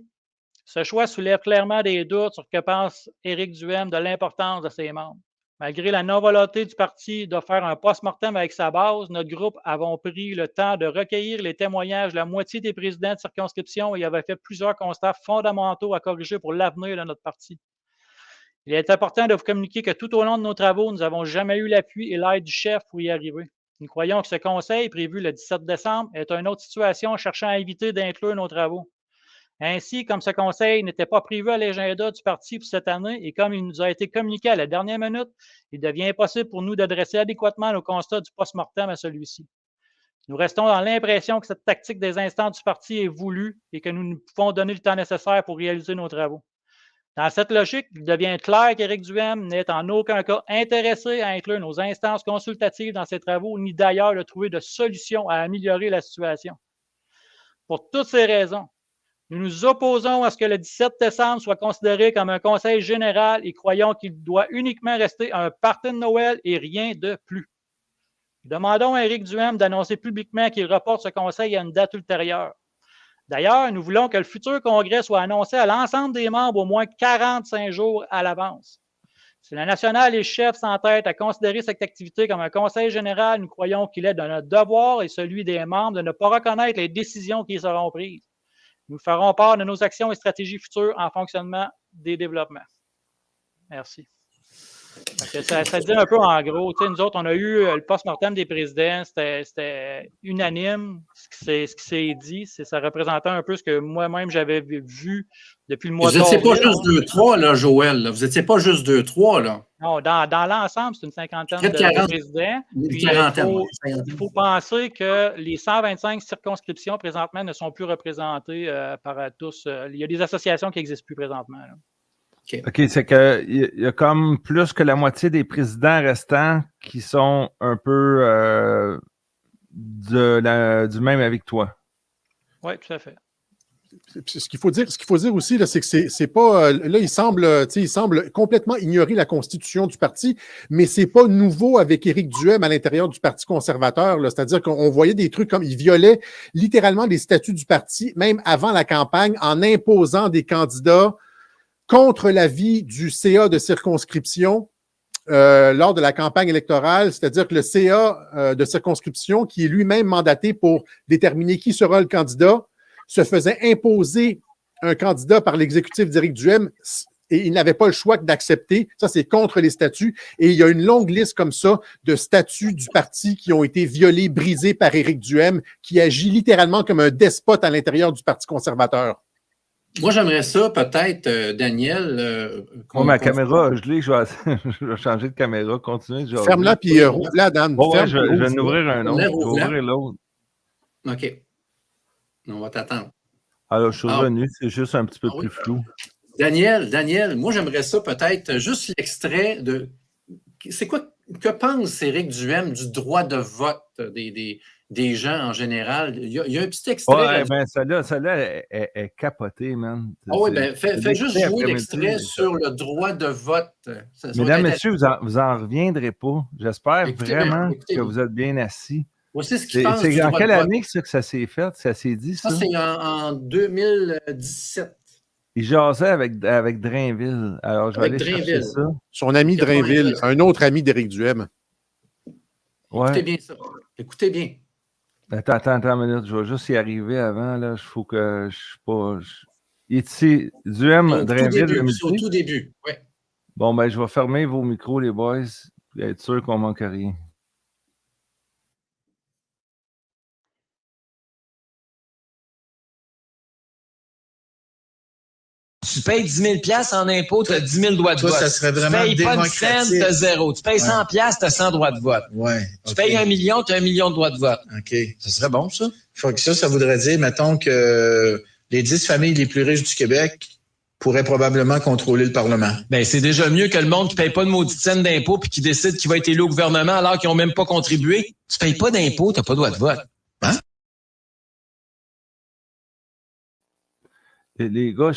Ce choix soulève clairement des doutes sur ce que pense Éric Duhem de l'importance de ses membres. Malgré la non-volonté du parti de faire un post-mortem avec sa base, notre groupe avons pris le temps de recueillir les témoignages de la moitié des présidents de circonscription et avait fait plusieurs constats fondamentaux à corriger pour l'avenir de notre parti. Il est important de vous communiquer que tout au long de nos travaux, nous n'avons jamais eu l'appui et l'aide du chef pour y arriver. Nous croyons que ce conseil, prévu le 17 décembre, est une autre situation cherchant à éviter d'inclure nos travaux. Ainsi, comme ce conseil n'était pas prévu à l'agenda du parti pour cette année et comme il nous a été communiqué à la dernière minute, il devient impossible pour nous d'adresser adéquatement nos constats du post-mortem à celui-ci. Nous restons dans l'impression que cette tactique des instances du parti est voulue et que nous nous pouvons donner le temps nécessaire pour réaliser nos travaux. Dans cette logique, il devient clair qu'Éric Duhem n'est en aucun cas intéressé à inclure nos instances consultatives dans ses travaux, ni d'ailleurs de trouver de solutions à améliorer la situation. Pour toutes ces raisons, Nous nous opposons à ce que le 17 décembre soit considéré comme un conseil général et croyons qu'il doit uniquement rester un party de Noël et rien de plus. Demandons à Éric Duhem d'annoncer publiquement qu'il reporte ce conseil à une date ultérieure. D'ailleurs, nous voulons que le futur congrès soit annoncé à l'ensemble des membres au moins 45 jours à l'avance. Si la nationale et le chef s'entêtent à considérer cette activité comme un conseil général, nous croyons qu'il est de notre devoir et celui des membres de ne pas reconnaître les décisions qui seront prises. Nous ferons part de nos actions et stratégies futures en fonctionnement des développements. Merci. Ça dit un peu en gros. Tu sais, nous autres, on a eu le post-mortem des présidents, c'était unanime ce qui s'est dit. Ça représentait un peu ce que moi-même j'avais vu depuis le mois d'avril. Vous n'étiez pas juste 2-3, là, Joël. Là. Vous n'étiez pas juste 2-3, là. Non, dans l'ensemble, c'est une cinquantaine de présidents. Puis, il faut penser que les 125 circonscriptions présentement ne sont plus représentées par tous. Il y a des associations qui n'existent plus présentement. Là. OK, c'est qu'il y a comme plus que la moitié des présidents restants qui sont un peu du même avec toi. Oui, tout à fait. Ce qu'il faut dire aussi, là, c'est que c'est pas. Là, il semble complètement ignorer la constitution du parti, mais c'est pas nouveau avec Éric Duhem à l'intérieur du Parti conservateur. Là. C'est-à-dire qu'on voyait des trucs comme il violait littéralement les statuts du parti, même avant la campagne, en imposant des candidats contre l'avis du CA de circonscription lors de la campagne électorale, c'est-à-dire que le CA de circonscription, qui est lui-même mandaté pour déterminer qui sera le candidat, se faisait imposer un candidat par l'exécutif d'Éric Duhem et il n'avait pas le choix que d'accepter. Ça, c'est contre les statuts. Et il y a une longue liste comme ça de statuts du parti qui ont été violés, brisés par Éric Duhem, qui agit littéralement comme un despote à l'intérieur du Parti conservateur. Moi, j'aimerais ça, peut-être, Daniel. Ma caméra, je vais changer de caméra, continuer. Ferme-la, puis rouvre-la, Dan. Je vais en ouvrir un autre. Je vais ouvrir l'autre. OK. On va t'attendre. Alors, je suis revenu, c'est juste un petit peu plus flou. Daniel, moi, j'aimerais ça, peut-être, juste l'extrait de. C'est quoi, que pense Éric Duhem du droit de vote des gens en général? Il y a un petit extrait. Ouais, ben, celle-là est capotée, man. Oui, bien, fais juste jouer l'extrait sur le droit de vote. Mesdames, messieurs, vous en reviendrez pas. J'espère vraiment que vous êtes bien assis. Voici ce qu'il pense. C'est en quelle année que ça s'est fait? Ça s'est dit, ça? Ça, c'est en 2017. Il jasait avec Drainville. Alors, je vais aller chercher ça. Son ami Drainville, un autre ami d'Éric Duhem. Ouais. Écoutez bien ça. Écoutez bien. Attends une minute. Je vais juste y arriver avant. Là. Il faut que je suis pas... Il est ici. Duhem, Drainville. C'est au tout début, oui. Bon, ben, je vais fermer vos micros, les boys, pour être sûr qu'on ne manque rien. Tu payes 10 000 $ en impôts, tu as 10 000 droits de vote. Ça serait vraiment tu payes pas une scène, tu as 0. Tu payes 100 $, tu as 100 droits de vote. Ouais, tu payes 1 million, tu as 1 million de droits de vote. OK. Ça serait bon, ça? Faut que ça voudrait dire, mettons que les 10 familles les plus riches du Québec pourraient probablement contrôler le Parlement. Ben, c'est déjà mieux que le monde qui paye pas de maudite scène d'impôts puis qui décide qu'il va être élu au gouvernement alors qu'ils n'ont même pas contribué. Tu payes pas d'impôts, tu n'as pas de droit de vote. Hein? Les gars,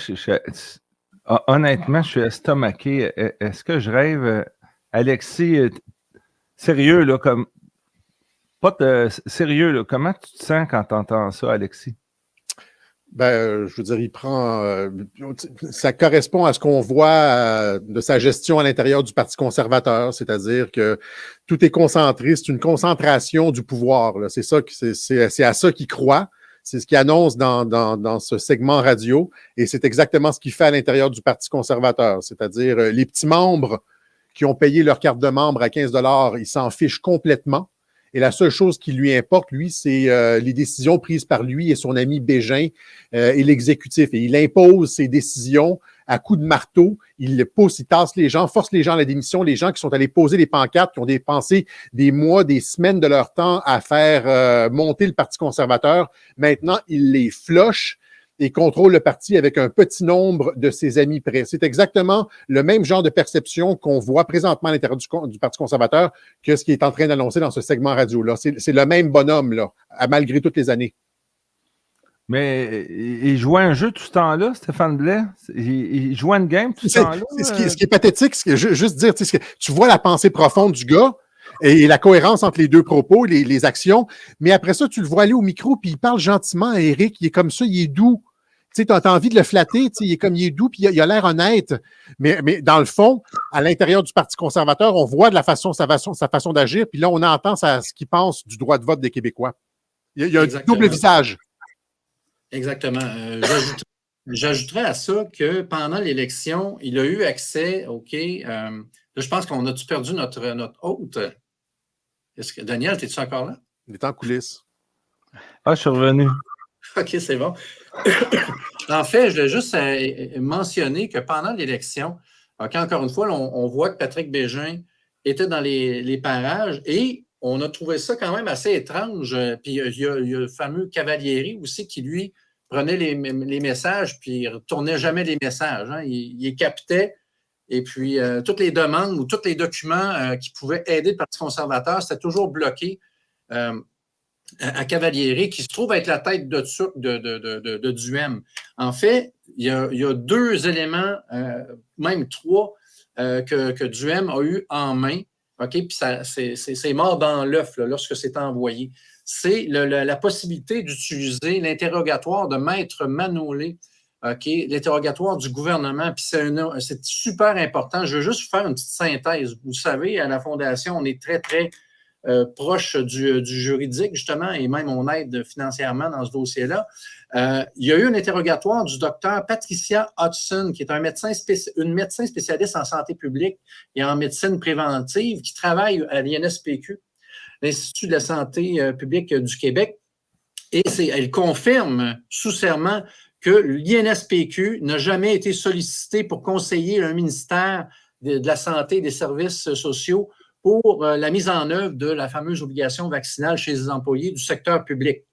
honnêtement, je suis estomaqué. Est-ce que je rêve? Alexis, sérieux, là, comme. Sérieux, là, comment tu te sens quand tu entends ça, Alexis? Ben, je veux dire, il prend. Ça correspond à ce qu'on voit de sa gestion à l'intérieur du Parti conservateur, c'est-à-dire que tout est concentré, c'est une concentration du pouvoir. Là. C'est ça, c'est à ça qu'il croit. C'est ce qu'il annonce dans ce segment radio et c'est exactement ce qu'il fait à l'intérieur du Parti conservateur, c'est-à-dire les petits membres qui ont payé leur carte de membre à 15 $, ils s'en fichent complètement et la seule chose qui lui importe, lui, c'est les décisions prises par lui et son ami Bégin et l'exécutif. Et il impose ses décisions à coups de marteau, il pousse, il tasse les gens, force les gens à la démission, les gens qui sont allés poser des pancartes, qui ont dépensé des mois, des semaines de leur temps à faire monter le Parti conservateur. Maintenant, il les floche et contrôle le parti avec un petit nombre de ses amis près. C'est exactement le même genre de perception qu'on voit présentement à l'intérieur du Parti conservateur que ce qui est en train d'annoncer dans ce segment radio-là. C'est le même bonhomme, là, malgré toutes les années. Mais il jouait un jeu tout ce temps-là, Stéphane Blais? Il jouait une game tout ce temps-là? Ce qui est pathétique, c'est que juste dire, tu vois la pensée profonde du gars et la cohérence entre les deux propos, les actions, mais après ça, tu le vois aller au micro, puis il parle gentiment à Éric, il est comme ça, il est doux. Tu as envie de le flatter, il est doux, puis il a l'air honnête. Mais dans le fond, à l'intérieur du Parti conservateur, on voit de sa façon d'agir, puis là, on entend ce qu'il pense du droit de vote des Québécois. Il y a un double visage. Exactement. J'ajouterais à ça que pendant l'élection, il a eu accès, OK, là, je pense qu'on a-tu perdu notre hôte? Est-ce que Daniel, es-tu encore là? Il est en coulisses. Ah, je suis revenu. OK, c'est bon. En fait, je voulais juste mentionner que pendant l'élection, OK, encore une fois, on voit que Patrick Bégin était dans les parages et on a trouvé ça quand même assez étrange. Puis il y a le fameux Cavalieri aussi qui, lui, prenait les messages puis il ne retournait jamais les messages. Hein. Il les captait et puis toutes les demandes ou tous les documents qui pouvaient aider le Parti conservateur, c'était toujours bloqué à Cavalieri, qui se trouve être la tête de Duhem. En fait, il y a deux éléments, même trois, que Duhem a eu en main. OK? Puis c'est mort dans l'œuf lorsque c'est envoyé. C'est la possibilité d'utiliser l'interrogatoire de Maître Manolé, OK? L'interrogatoire du gouvernement. Puis c'est super important. Je veux juste faire une petite synthèse. Vous savez, à la Fondation, on est très, très proche du juridique, justement, et même on aide financièrement dans ce dossier-là. Il y a eu un interrogatoire du docteur Patricia Hudson, qui est une médecin spécialiste en santé publique et en médecine préventive, qui travaille à l'INSPQ, l'Institut de la santé publique du Québec. Et elle confirme sous serment que l'INSPQ n'a jamais été sollicité pour conseiller un ministère de la Santé et des Services sociaux pour la mise en œuvre de la fameuse obligation vaccinale chez les employés du secteur public.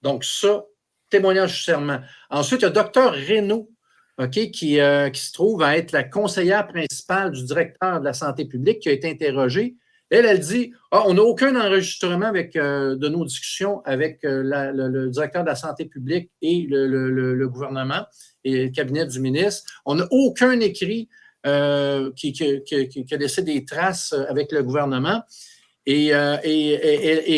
Donc, ça, témoignage sous serment. Ensuite, il y a Dr Reynaud, OK, qui se trouve à être la conseillère principale du directeur de la santé publique, qui a été interrogée. Elle dit on n'a aucun enregistrement de nos discussions avec le directeur de la santé publique et le gouvernement et le cabinet du ministre. On n'a aucun écrit qui a laissé des traces avec le gouvernement. Et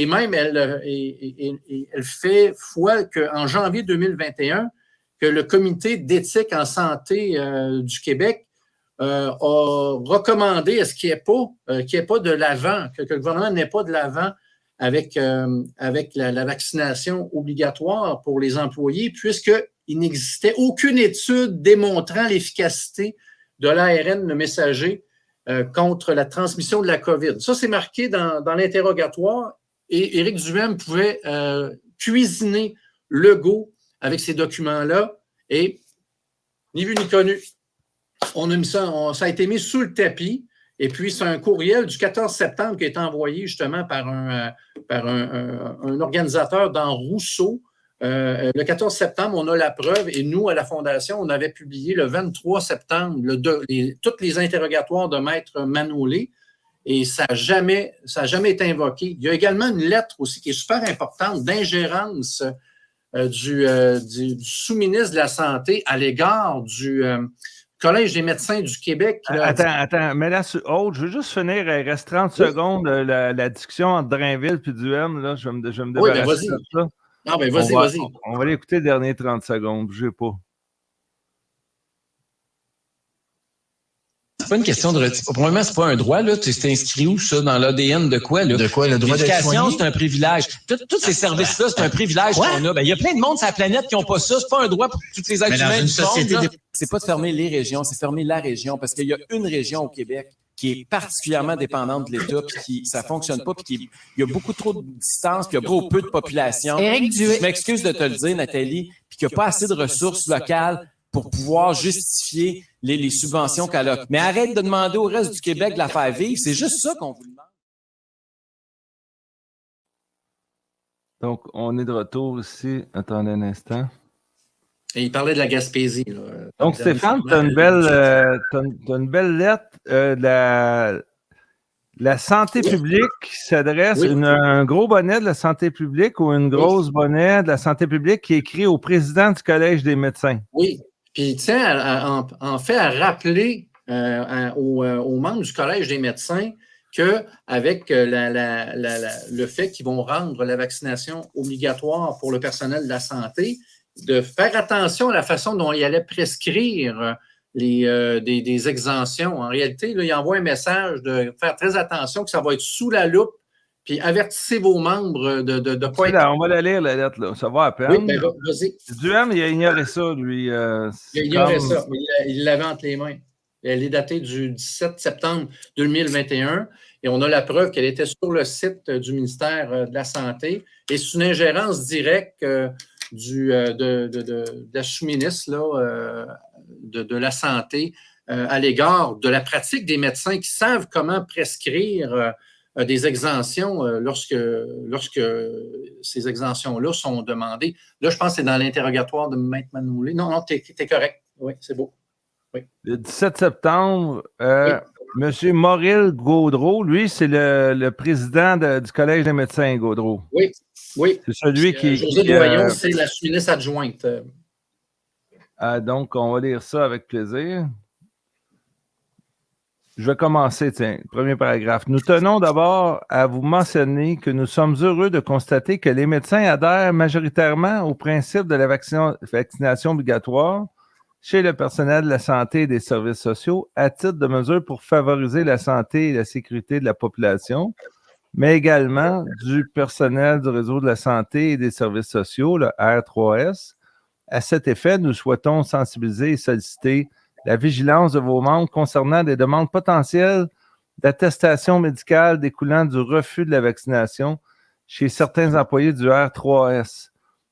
même, elle fait foi qu'en janvier 2021, que le comité d'éthique en santé du Québec a recommandé à ce qu'il n'y ait pas de l'avant, que le gouvernement n'ait pas de l'avant avec la vaccination obligatoire pour les employés, puisqu'il n'existait aucune étude démontrant l'efficacité de l'ARN, le messager, contre la transmission de la COVID. Ça, c'est marqué dans l'interrogatoire et Éric Duhem pouvait cuisiner Legault avec ces documents-là et ni vu ni connu. On a mis ça a été mis sous le tapis et puis c'est un courriel du 14 septembre qui a été envoyé justement par un organisateur dans Rousseau. Le 14 septembre, on a la preuve et nous, à la Fondation, on avait publié le 23 septembre tous les interrogatoires de Maître Manolé et ça n'a jamais été invoqué. Il y a également une lettre aussi qui est super importante d'ingérence du sous-ministre de la Santé à l'égard du Collège des médecins du Québec. Attends, mais là, je veux juste finir, il reste 30 secondes, la discussion entre Drainville et Duhem, là, je vais me débarrasser de ça. Ah, ben vas-y. On va aller écouter les derniers 30 secondes. Je ne sais pas. C'est pas une question de retrait. Probablement, c'est pas un droit, là. Tu t'es inscrit où, ça, dans l'ADN de quoi, là? De quoi, le droit d'être soigné? L'éducation, c'est un privilège. Tous ces services-là, c'est un privilège qu'on a. Ben, il y a plein de monde sur la planète qui n'ont pas ça. C'est pas un droit pour tous les êtres humains du monde. C'est pas de fermer les régions, c'est fermer la région. Parce qu'il y a une région au Québec qui est particulièrement dépendante de l'État, puis ça fonctionne pas, puis il y a beaucoup trop de distance, puis il y a trop peu de population. Je m'excuse de te le dire, Nathalie, puis qu'il n'y a pas assez de ressources locales pour pouvoir justifier les subventions qu'elle a. Mais arrête de demander au reste du Québec de la faire vivre. C'est juste ça qu'on vous demande. Donc, on est de retour ici. Attendez un instant. Et il parlait de la Gaspésie. Là. Donc, Stéphane, tu as une belle lettre de La santé publique s'adresse un gros bonnet de la santé publique ou une grosse bonnet de la santé publique qui est écrit au président du Collège des médecins. Oui. Puis, tiens, en fait, à rappeler aux membres du Collège des médecins qu'avec le fait qu'ils vont rendre la vaccination obligatoire pour le personnel de la santé, de faire attention à la façon dont ils allaient prescrire des exemptions. En réalité, là, ils envoient un message de faire très attention que ça va être sous la loupe, puis avertissez vos membres de ne pas être... Là, on va la lire, la lettre, là. Ça va à peine. Oui, bien, vas-y. Duhem, il a ignoré ça, lui. Il a ignoré ça, mais il l'avait entre les mains. Elle est datée du 17 septembre 2021 et on a la preuve qu'elle était sur le site du ministère de la Santé et c'est une ingérence directe de la sous-ministre de la Santé à l'égard de la pratique des médecins qui savent comment prescrire des exemptions lorsque ces exemptions-là sont demandées. Là, je pense que c'est dans l'interrogatoire de Maître Manoulet. Non, t'es correct. Oui, c'est beau. Oui. Le 17 septembre, M. Mauril Gaudreau, lui, c'est le président du Collège des médecins, Gaudreau. Oui. C'est celui qui... José Doyon, c'est la sous-ministre adjointe. Donc, on va lire ça avec plaisir. Je vais commencer, tiens, premier paragraphe. Nous tenons d'abord à vous mentionner que nous sommes heureux de constater que les médecins adhèrent majoritairement au principe de la vaccination obligatoire chez le personnel de la santé et des services sociaux à titre de mesure pour favoriser la santé et la sécurité de la population, mais également du personnel du réseau de la santé et des services sociaux, le R3S. À cet effet, nous souhaitons sensibiliser et solliciter la vigilance de vos membres concernant des demandes potentielles d'attestation médicale découlant du refus de la vaccination chez certains employés du R3S.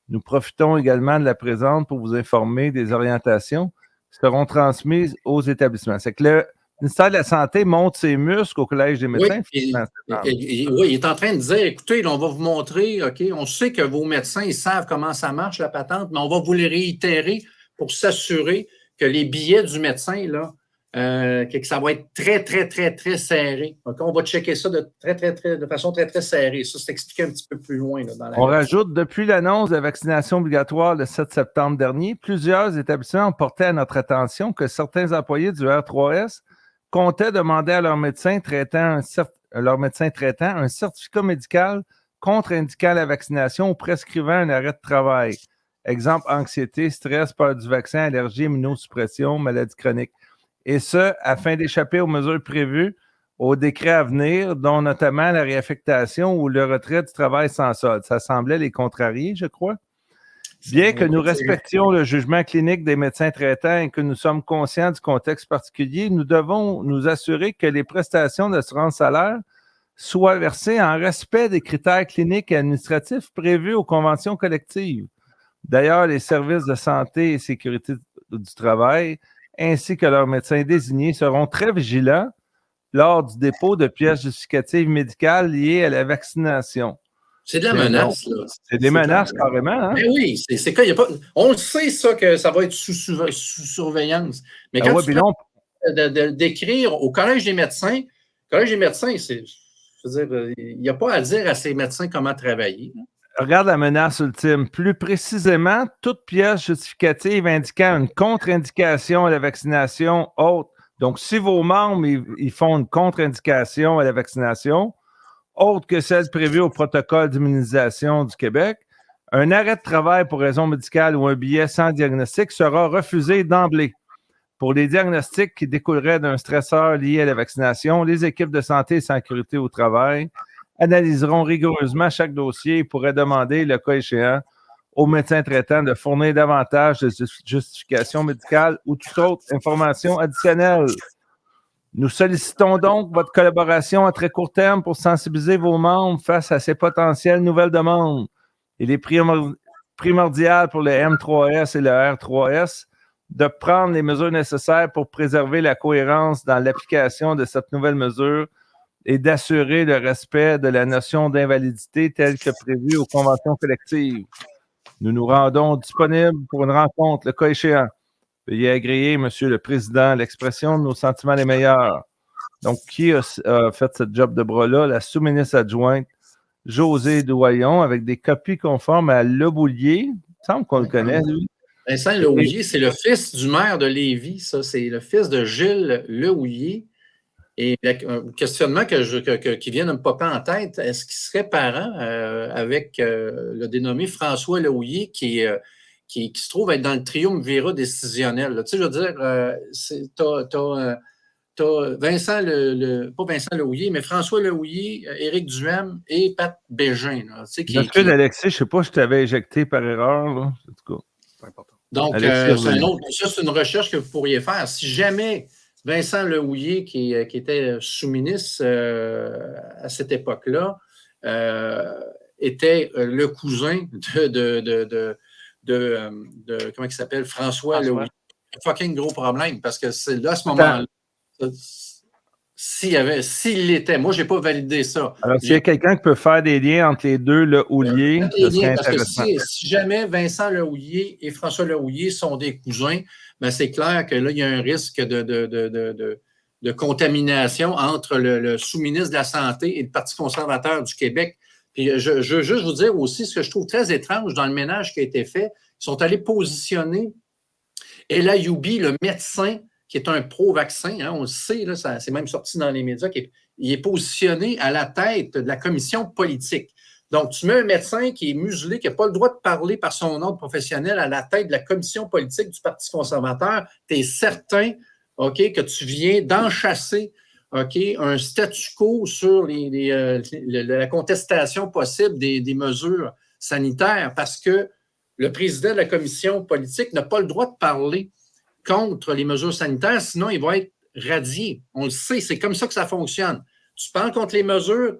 Nous profitons également de la présente pour vous informer des orientations qui seront transmises aux établissements. C'est que le ministère de la Santé monte ses muscles au Collège des médecins. Oui, il est en train de dire, écoutez, là, on va vous montrer, OK, on sait que vos médecins, ils savent comment ça marche, la patente, mais on va vous les réitérer pour s'assurer que les billets du médecin, là, que ça va être très, très, très, très serré. Donc, on va checker ça de façon très, très serrée. Ça, c'est expliqué un petit peu plus loin. Là, dans la on rajoute, depuis l'annonce de la vaccination obligatoire le 7 septembre dernier, plusieurs établissements ont porté à notre attention que certains employés du R3S comptaient demander à leur médecin traitant un certificat médical contre-indiquant la vaccination ou prescrivant un arrêt de travail. Exemple, anxiété, stress, peur du vaccin, allergie, immunosuppression, maladie chronique. Et ce, afin d'échapper aux mesures prévues au décret à venir, dont notamment la réaffectation ou le retrait du travail sans solde. Ça semblait les contrarier, je crois. Bien que nous respections le jugement clinique des médecins traitants et que nous sommes conscients du contexte particulier, nous devons nous assurer que les prestations d'assurance salaire soient versées en respect des critères cliniques et administratifs prévus aux conventions collectives. D'ailleurs, les services de santé et sécurité du travail, ainsi que leurs médecins désignés, seront très vigilants lors du dépôt de pièces justificatives médicales liées à la vaccination. C'est de la menace, là. C'est des menaces, carrément. Hein? Mais oui, c'est quoi? On le sait, ça, que ça va être sous surveillance. Mais quand tu d'écrire au Collège des médecins, je veux dire, il n'y a pas à dire à ces médecins comment travailler. Hein? Regarde la menace ultime. Plus précisément, toute pièce justificative indiquant une contre-indication à la vaccination autre. Donc, si vos membres ils font une contre-indication à la vaccination, autre que celle prévue au protocole d'immunisation du Québec, un arrêt de travail pour raison médicale ou un billet sans diagnostic sera refusé d'emblée. Pour les diagnostics qui découleraient d'un stresseur lié à la vaccination, les équipes de santé et sécurité au travail analyseront rigoureusement chaque dossier et pourraient demander, le cas échéant, aux médecins traitants de fournir davantage de justifications médicales ou toute autre information additionnelle. Nous sollicitons donc votre collaboration à très court terme pour sensibiliser vos membres face à ces potentielles nouvelles demandes. Il est primordial pour le M3S et le R3S de prendre les mesures nécessaires pour préserver la cohérence dans l'application de cette nouvelle mesure et d'assurer le respect de la notion d'invalidité telle que prévue aux conventions collectives. Nous nous rendons disponibles pour une rencontre, le cas échéant. Veuillez agréer, Monsieur le Président, l'expression de nos sentiments les meilleurs. Donc, qui a fait ce job de bras-là? La sous-ministre adjointe Josée Doyon, avec des copies conformes à Leboulier. Il me semble qu'on le connaît, lui. Vincent Lehouillier, c'est le fils du maire de Lévis, ça. C'est le fils de Gilles Lehouillier. Et un questionnement qui vient de me popper en tête, est-ce qu'il serait parent avec le dénommé François Lehouillier qui se trouve être dans le triumvirat décisionnel? Là. Tu sais, je veux dire, t'as Vincent, pas Vincent Lehouillier, mais François Lehouillier, Éric Duhem et Pat Bégin. Là, tu sais, Alexis, je ne sais pas si je t'avais éjecté par erreur. Là. En tout cas, c'est important. Donc, c'est une recherche que vous pourriez faire. Si jamais Vincent Lehouillier, qui était sous-ministre à cette époque-là, était le cousin de comment il s'appelle? François Lehouillier. Fucking gros problème, parce que c'est là, à ce moment-là, s'il l'était, moi, je n'ai pas validé ça. Alors, s'il y a quelqu'un qui peut faire des liens entre les deux Lehouillier, ce serait intéressant. Parce que si jamais Vincent Lehouillier et François Lehouillier sont des cousins, ben c'est clair que là, il y a un risque de contamination entre le sous-ministre de la Santé et le Parti conservateur du Québec. Puis je veux juste vous dire aussi ce que je trouve très étrange dans le ménage qui a été fait. Ils sont allés positionner El Ayoubi, le médecin, qui est un pro-vaccin, hein, on le sait, là, c'est même sorti dans les médias, il est positionné à la tête de la commission politique. Donc, tu mets un médecin qui est muselé, qui n'a pas le droit de parler par son ordre professionnel à la tête de la commission politique du Parti conservateur, tu es certain, OK, que tu viens d'enchasser, OK, un statu quo sur la contestation possible des mesures sanitaires parce que le président de la commission politique n'a pas le droit de parler contre les mesures sanitaires, sinon il va être radié. On le sait, c'est comme ça que ça fonctionne. Tu parles contre les mesures,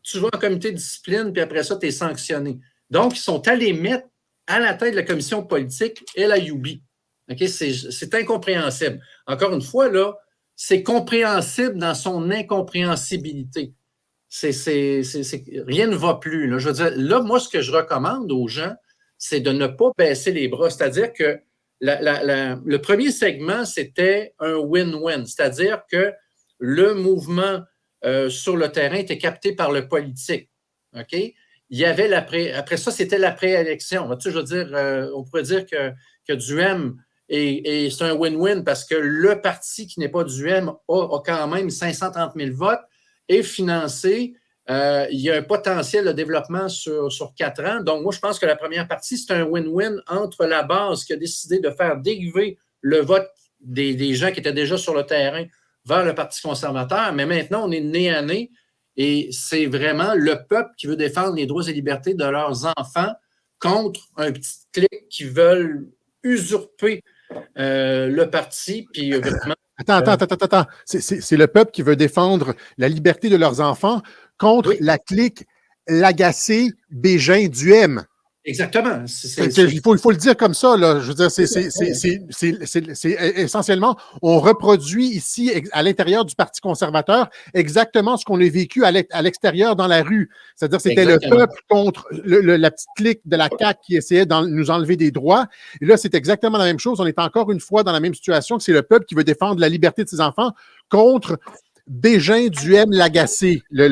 tu vas en comité de discipline, puis après ça, tu es sanctionné. Donc, ils sont allés mettre à la tête de la commission politique El Ayoubi. Okay? C'est incompréhensible. Encore une fois, là, c'est compréhensible dans son incompréhensibilité. Rien ne va plus. Là. Je veux dire, là, moi, ce que je recommande aux gens, c'est de ne pas baisser les bras. C'est-à-dire que le premier segment, c'était un win-win, c'est-à-dire que le mouvement sur le terrain était capté par le politique. OK? Il y avait après ça, c'était la préélection. Tu sais, je veux dire, on pourrait dire que Duhem, et c'est un win-win parce que le parti qui n'est pas Duhem a quand même 530 000 votes, est financé. Il y a un potentiel de développement sur 4 ans. Donc, moi, je pense que la première partie, c'est un win-win entre la base qui a décidé de faire dériver le vote des gens qui étaient déjà sur le terrain vers le Parti conservateur. Mais maintenant, on est nez à nez et c'est vraiment le peuple qui veut défendre les droits et libertés de leurs enfants contre un petit clic qui veulent usurper le parti. Puis vraiment, Attends. C'est le peuple qui veut défendre la liberté de leurs enfants contre la clique Lagacé, Bégin, Duhem. Exactement. Il faut le dire comme ça. Là. Je veux dire, c'est essentiellement, on reproduit ici, à l'intérieur du Parti conservateur, exactement ce qu'on a vécu à l'extérieur dans la rue. C'est-à-dire, c'était le peuple contre la petite clique de la CAQ qui essayait de nous enlever des droits. Et là, c'est exactement la même chose. On est encore une fois dans la même situation, que c'est le peuple qui veut défendre la liberté de ses enfants contre Bégin, Duhem, Lagacé. Mais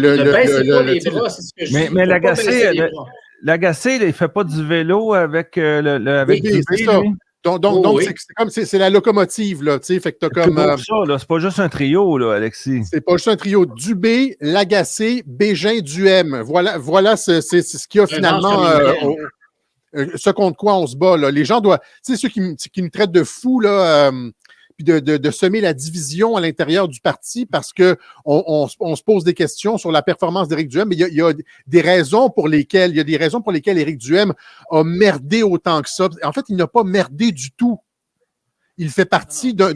Lagacé, il ne fait pas du vélo avec avec du B, ça. Donc c'est la locomotive, là, tu sais, fait que t'as comme... c'est pas juste un trio, là, Alexis. C'est pas juste un trio. Dubé, Lagacé, Bégin, Duhem. Voilà c'est ce qu'il y a finalement... ce contre quoi on se bat, là. Les gens doivent... Tu sais, ceux qui nous traitent de fous, là... puis de semer la division à l'intérieur du parti parce qu'on se pose des questions sur la performance d'Éric Duhem, mais il y a des raisons pour lesquelles Éric Duhem a merdé autant que ça. En fait, il n'a pas merdé du tout. Il fait partie d'un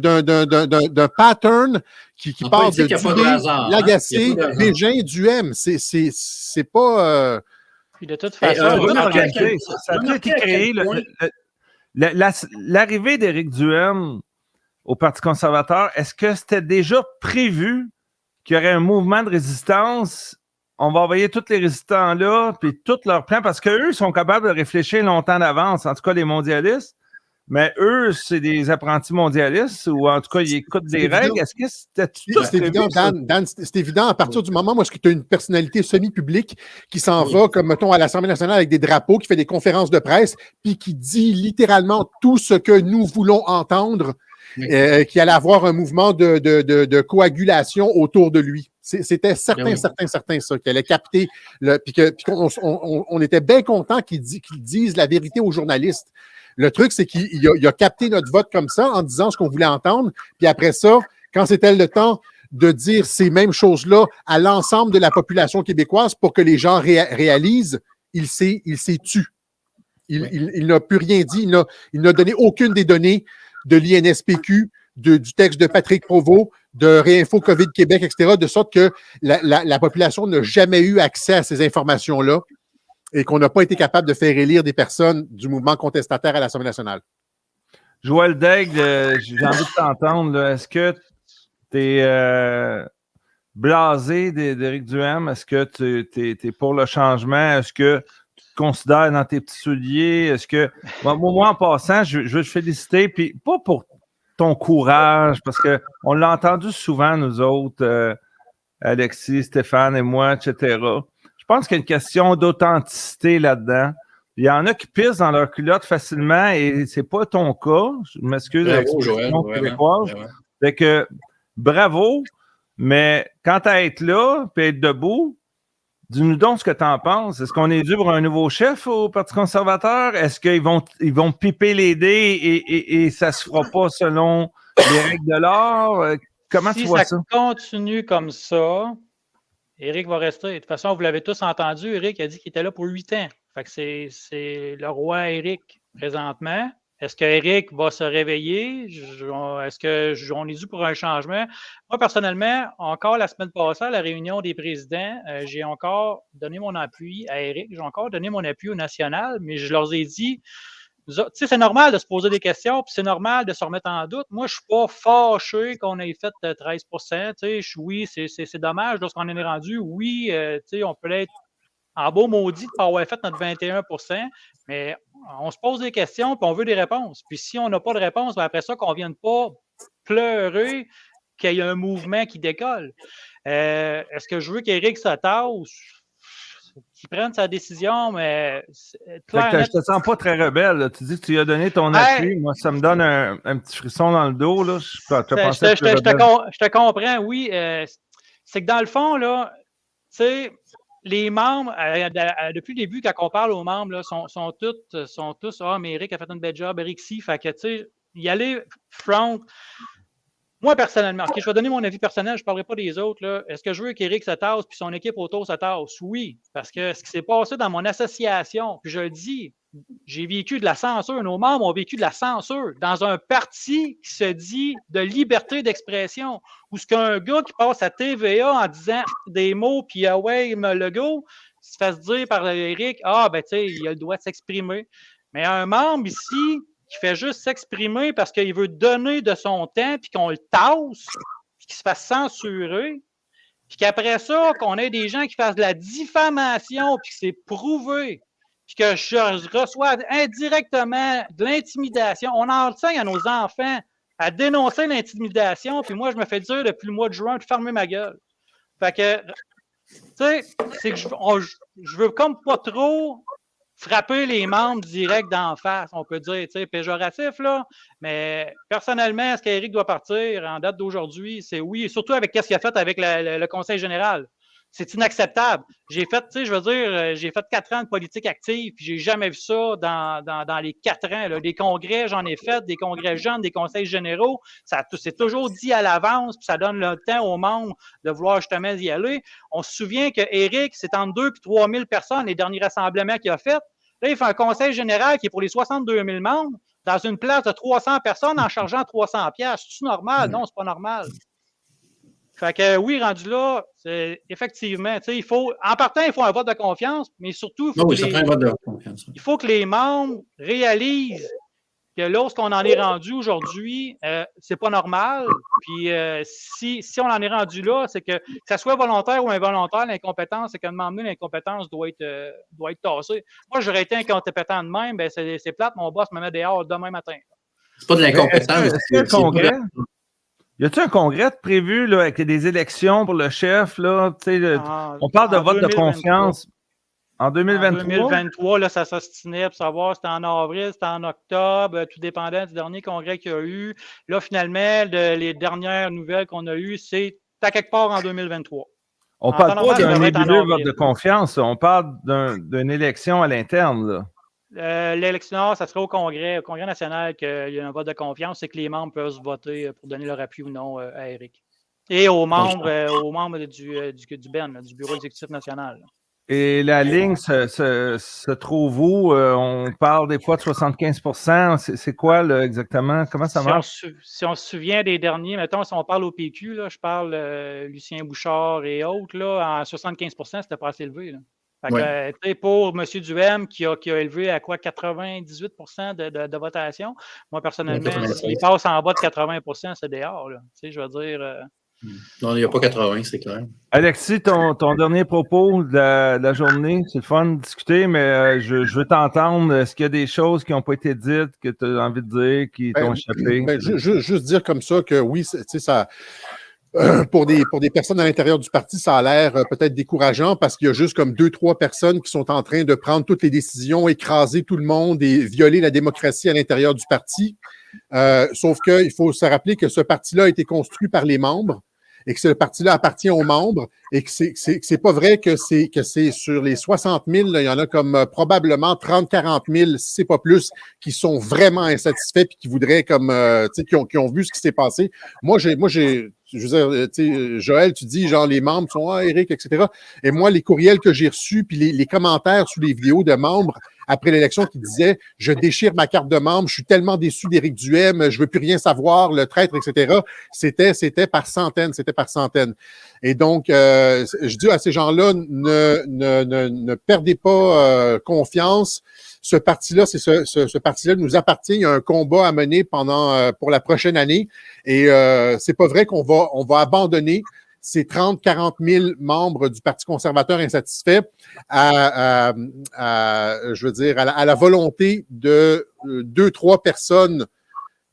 pattern qui part de Dubé, Lagacé, Bégin, Duhem. C'est pas... Puis de toute façon, ça a été créé. L'arrivée d'Éric Duhem au Parti conservateur, est-ce que c'était déjà prévu qu'il y aurait un mouvement de résistance? On va envoyer tous les résistants là, puis tous leurs plans, parce qu'eux sont capables de réfléchir longtemps d'avance, en tout cas les mondialistes. Mais eux, c'est des apprentis mondialistes ou en tout cas, ils écoutent des règles. Est-ce que c'était tout C'est évident, Dan, c'est évident à partir du moment où est-ce que tu as une personnalité semi-publique qui s'en va, comme mettons à l'Assemblée nationale avec des drapeaux, qui fait des conférences de presse, puis qui dit littéralement tout ce que nous voulons entendre, qu'il allait avoir un mouvement de coagulation autour de lui. C'était certain, ça, qu'il allait capter, puis qu'on était bien content qu'ils disent la vérité aux journalistes. Le truc, c'est qu'il a capté notre vote comme ça en disant ce qu'on voulait entendre. Puis après ça, quand c'était le temps de dire ces mêmes choses-là à l'ensemble de la population québécoise pour que les gens réalisent, il s'est tu. Il n'a plus rien dit. Il n'a donné aucune des données de l'INSPQ, du texte de Patrick Provost, de Réinfo COVID Québec, etc., de sorte que la population n'a jamais eu accès à ces informations-là et qu'on n'a pas été capable de faire élire des personnes du mouvement contestataire à l'Assemblée nationale. Joël Daigle, j'ai envie de t'entendre. Là. Est-ce que tu es blasé d'Éric Duhaime? Est-ce que tu es pour le changement? Est-ce que tu te considères dans tes petits souliers? Est-ce que. Moi, en passant, je veux te féliciter, puis pas pour ton courage, parce qu'on l'a entendu souvent, nous autres, Alexis, Stéphane et moi, etc. Je pense qu'il y a une question d'authenticité là-dedans. Il y en a qui pissent dans leur culotte facilement et c'est pas ton cas. Je m'excuse avec l'expression québécoise. Fait que bravo, mais quant à être là et être debout, dis-nous donc ce que tu en penses. Est-ce qu'on est dû pour un nouveau chef au Parti conservateur? Est-ce qu'ils vont piper les dés et ça ne se fera pas selon les règles de l'art? Comment tu vois ça? Si ça continue comme ça, Éric va rester. De toute façon, vous l'avez tous entendu, Éric a dit qu'il était là pour 8 ans. Fait que c'est le roi Éric présentement. Est-ce qu'Éric va se réveiller? Est-ce qu'on est dû pour un changement? Moi, personnellement, encore la semaine passée, à la réunion des présidents, j'ai encore donné mon appui à Éric. J'ai encore donné mon appui au national, mais je leur ai dit, tu sais, c'est normal de se poser des questions, puis c'est normal de se remettre en doute. Moi, je ne suis pas fâché qu'on ait fait 13 oui, c'est dommage lorsqu'on en est rendu. Oui, on peut être en beau maudit de ne pas avoir fait notre 21 mais on se pose des questions puis on veut des réponses. Puis si on n'a pas de réponse, ben après ça, qu'on ne vienne pas pleurer qu'il y ait un mouvement qui décolle. Est-ce que je veux qu'Éric se tasse, qu'il prenne sa décision, mais je ne te sens pas très rebelle. Là. Tu dis que tu lui as donné ton appui. Moi, ça me donne un petit frisson dans le dos. Là. Je te comprends, oui. C'est que dans le fond, là, tu sais, les membres, depuis le début, quand on parle aux membres, là, sont tous « Ah, mais Éric a fait une belle job, Éric si ». Fait que, tu sais, y aller front. Moi, personnellement, je vais donner mon avis personnel, je ne parlerai pas des autres. Là. Est-ce que je veux qu'Éric se tasse puis son équipe autour se tasse? Oui, parce que ce qui s'est passé dans mon association, puis je le dis, j'ai vécu de la censure, nos membres ont vécu de la censure dans un parti qui se dit de liberté d'expression, où ce qu'un gars qui passe à TVA en disant des mots, puis ouais, le go, se fasse dire par Éric, ah, ben, tu sais, il a le droit de s'exprimer. Mais un membre ici qui fait juste s'exprimer parce qu'il veut donner de son temps, puis qu'on le tasse, puis qu'il se fasse censurer, puis qu'après ça, qu'on ait des gens qui fassent de la diffamation, puis que c'est prouvé, puis que je reçois indirectement de l'intimidation. On enseigne à nos enfants à dénoncer l'intimidation, puis moi, je me fais dire depuis le mois de juin de fermer ma gueule. Fait que, tu sais, c'est que je veux comme pas trop frapper les membres directs d'en face, on peut dire, tu sais, péjoratif, là. Mais personnellement, est-ce qu'Éric doit partir en date d'aujourd'hui? C'est oui, surtout avec ce qu'il a fait avec le Conseil général. C'est inacceptable. J'ai fait, tu sais, je veux dire, j'ai fait 4 ans de politique active, puis j'ai jamais vu ça dans les 4 ans. Là. Des congrès, j'en ai fait, des congrès jeunes, des conseils généraux. C'est toujours dit à l'avance, puis ça donne le temps aux membres de vouloir justement y aller. On se souvient qu'Éric, c'est entre 2 et 3 000 personnes, les derniers rassemblements qu'il a fait. Là, il fait un conseil général qui est pour les 62 000 membres dans une place de 300 personnes en chargeant 300 $. C'est-tu normal? Non, c'est pas normal. Fait que oui, rendu là, effectivement, tu sais, en partant, il faut un vote de confiance, mais surtout, il faut que les membres réalisent que lorsqu'on en est rendu aujourd'hui, c'est pas normal. Puis si on en est rendu là, c'est que ça soit volontaire ou involontaire, l'incompétence, c'est qu'à un moment donné, l'incompétence doit être tassée. Moi, j'aurais été incompétent de même, ben c'est plate, mon boss me met dehors demain matin. C'est pas de l'incompétence. Y a-t-il un congrès prévu là, avec des élections pour le chef? Là, on parle de vote 2023. De confiance. En 2023? En 2023, là, ça s'ostinait pour savoir si c'était en avril, c'était en octobre, tout dépendait du dernier congrès qu'il y a eu. Là, finalement, les dernières nouvelles qu'on a eues, c'est à quelque part en 2023. On ne parle pas d'un nébuleux vote de confiance, on parle d'une élection à l'interne. Là. L'élection, ça serait au Congrès national qu'il y a un vote de confiance, c'est que les membres peuvent voter pour donner leur appui ou non à Éric. Et aux membres du BEN, du Bureau exécutif national. Là. Et la ligne se trouve où? On parle des fois de 75%. C'est quoi là, exactement? Comment ça marche? Si on se souvient des derniers, mettons, si on parle au PQ, là, je parle Lucien Bouchard et autres, là, en 75%, c'était pas assez élevé. Là. Fait que, pour M. Duhem, qui a élevé à quoi 98% de votation, moi, personnellement, s'il passe en bas de 80%, c'est dehors. Là. Je veux dire... Non, il n'y a pas 80, c'est clair. Alexis, ton dernier propos de la journée, c'est le fun de discuter, mais je veux t'entendre. Est-ce qu'il y a des choses qui n'ont pas été dites, que tu as envie de dire, qui t'ont échappé? Juste dire comme ça que oui, ça... pour des personnes à l'intérieur du parti, ça a l'air peut-être décourageant parce qu'il y a juste comme 2-3 personnes qui sont en train de prendre toutes les décisions, écraser tout le monde et violer la démocratie à l'intérieur du parti. Sauf qu'il faut se rappeler que ce parti-là a été construit par les membres et que ce parti-là appartient aux membres et que c'est pas vrai que c'est sur les 60 000, là, il y en a comme probablement 30-40 000, si c'est pas plus, qui sont vraiment insatisfaits puis qui voudraient comme, qui ont vu ce qui s'est passé. Moi, je veux dire, tu sais, Joël, tu dis, genre, les membres sont, ah, Éric, etc. Et moi, les courriels que j'ai reçus, puis les commentaires sous les vidéos de membres après l'élection qui disaient, je déchire ma carte de membre, je suis tellement déçu d'Éric Duhem, je veux plus rien savoir, le traître, etc. C'était par centaines, Et donc, je dis à ces gens-là, ne perdez pas confiance. Ce parti-là, ce parti-là nous appartient. Il y a un combat à mener pour la prochaine année. Et c'est pas vrai qu'on va abandonner ces 30-40 000 membres du Parti conservateur insatisfaits à la volonté de 2-3 personnes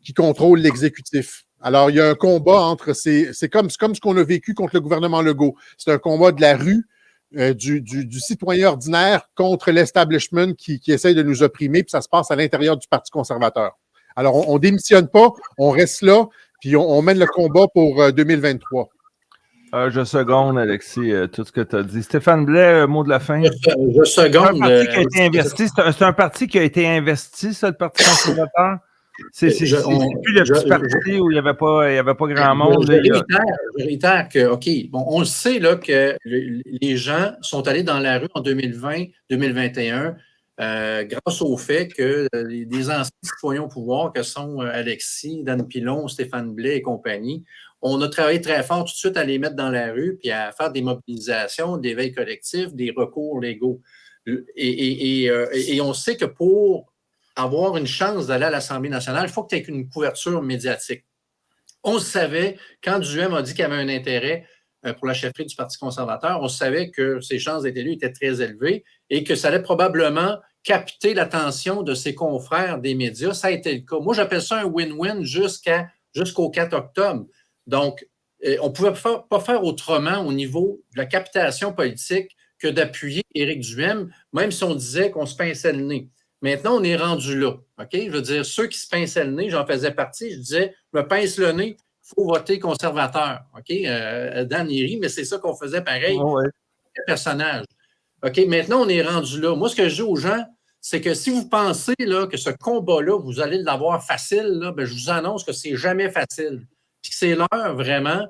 qui contrôlent l'exécutif. Alors, il y a un combat entre c'est comme ce qu'on a vécu contre le gouvernement Legault. C'est un combat de la rue. Du citoyen ordinaire contre l'establishment qui essaye de nous opprimer, puis ça se passe à l'intérieur du Parti conservateur. Alors, on démissionne pas, on reste là, puis on mène le combat pour 2023. Je seconde, Alexis, tout ce que tu as dit. Stéphane Blais, mot de la fin. Je seconde. C'est un parti qui a été investi, ça, le Parti conservateur? C'est plus le petit parti où il n'y avait pas grand monde. Je réitère que, OK, bon, on le sait là, que les gens sont allés dans la rue en 2020-2021 grâce au fait que les anciens citoyens au pouvoir, que sont Alexis, Dan Pilon, Stéphane Blais et compagnie, on a travaillé très fort tout de suite à les mettre dans la rue puis à faire des mobilisations, des veilles collectives, des recours légaux. Et on sait que pour avoir une chance d'aller à l'Assemblée nationale, il faut que tu aies une couverture médiatique. On le savait, quand Duhem a dit qu'il y avait un intérêt pour la chefferie du Parti conservateur, on savait que ses chances d'être élu étaient très élevées et que ça allait probablement capter l'attention de ses confrères des médias. Ça a été le cas. Moi, j'appelle ça un win-win jusqu'au 4 octobre. Donc, on ne pouvait pas faire autrement au niveau de la captation politique que d'appuyer Éric Duhem, même si on disait qu'on se pinçait le nez. Maintenant, on est rendu là. OK? Je veux dire, ceux qui se pinçaient le nez, j'en faisais partie, je disais, je me pince le nez, il faut voter conservateur. OK? Dan Iri, mais c'est ça qu'on faisait pareil. Personnage. OK? Maintenant, on est rendu là. Moi, ce que je dis aux gens, c'est que si vous pensez là, que ce combat-là, vous allez l'avoir facile, là, ben, je vous annonce que c'est jamais facile. Puis que c'est l'heure vraiment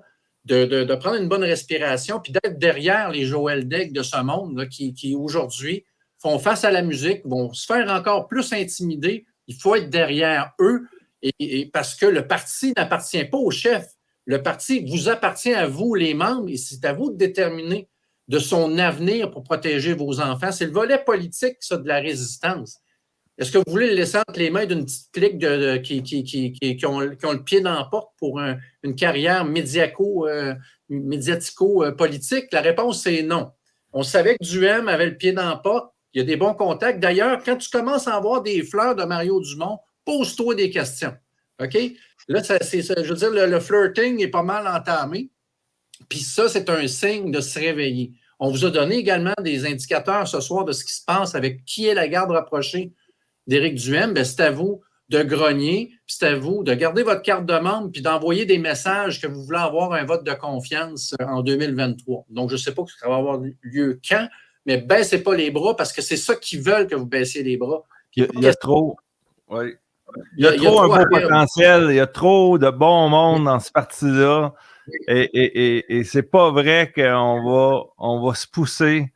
de prendre une bonne respiration puis d'être derrière les Joël Degg de ce monde là, qui aujourd'hui font face à la musique, vont se faire encore plus intimider. Il faut être derrière eux et parce que le parti n'appartient pas au chef. Le parti vous appartient à vous, les membres, et c'est à vous de déterminer de son avenir pour protéger vos enfants. C'est le volet politique, ça, de la résistance. Est-ce que vous voulez le laisser entre les mains d'une petite clique qui ont le pied dans la porte pour une carrière médiatico-politique? La réponse, c'est non. On savait que Duhem avait le pied dans la porte. Il y a des bons contacts. D'ailleurs, quand tu commences à avoir des fleurs de Mario Dumont, pose-toi des questions. OK? Là, je veux dire, le flirting est pas mal entamé. Puis ça, c'est un signe de se réveiller. On vous a donné également des indicateurs ce soir de ce qui se passe avec qui est la garde rapprochée d'Éric Duhaime. Bien, c'est à vous de grogner, puis c'est à vous de garder votre carte de membre puis d'envoyer des messages que vous voulez avoir un vote de confiance en 2023. Donc, je ne sais pas que ça va avoir lieu quand, mais baissez pas les bras parce que c'est ça qu'ils veulent que vous baissiez les bras. Il y a trop. Oui. Il y a trop un beau potentiel, il y a trop de bon monde dans ce parti-là. Et c'est pas vrai qu'on va se pousser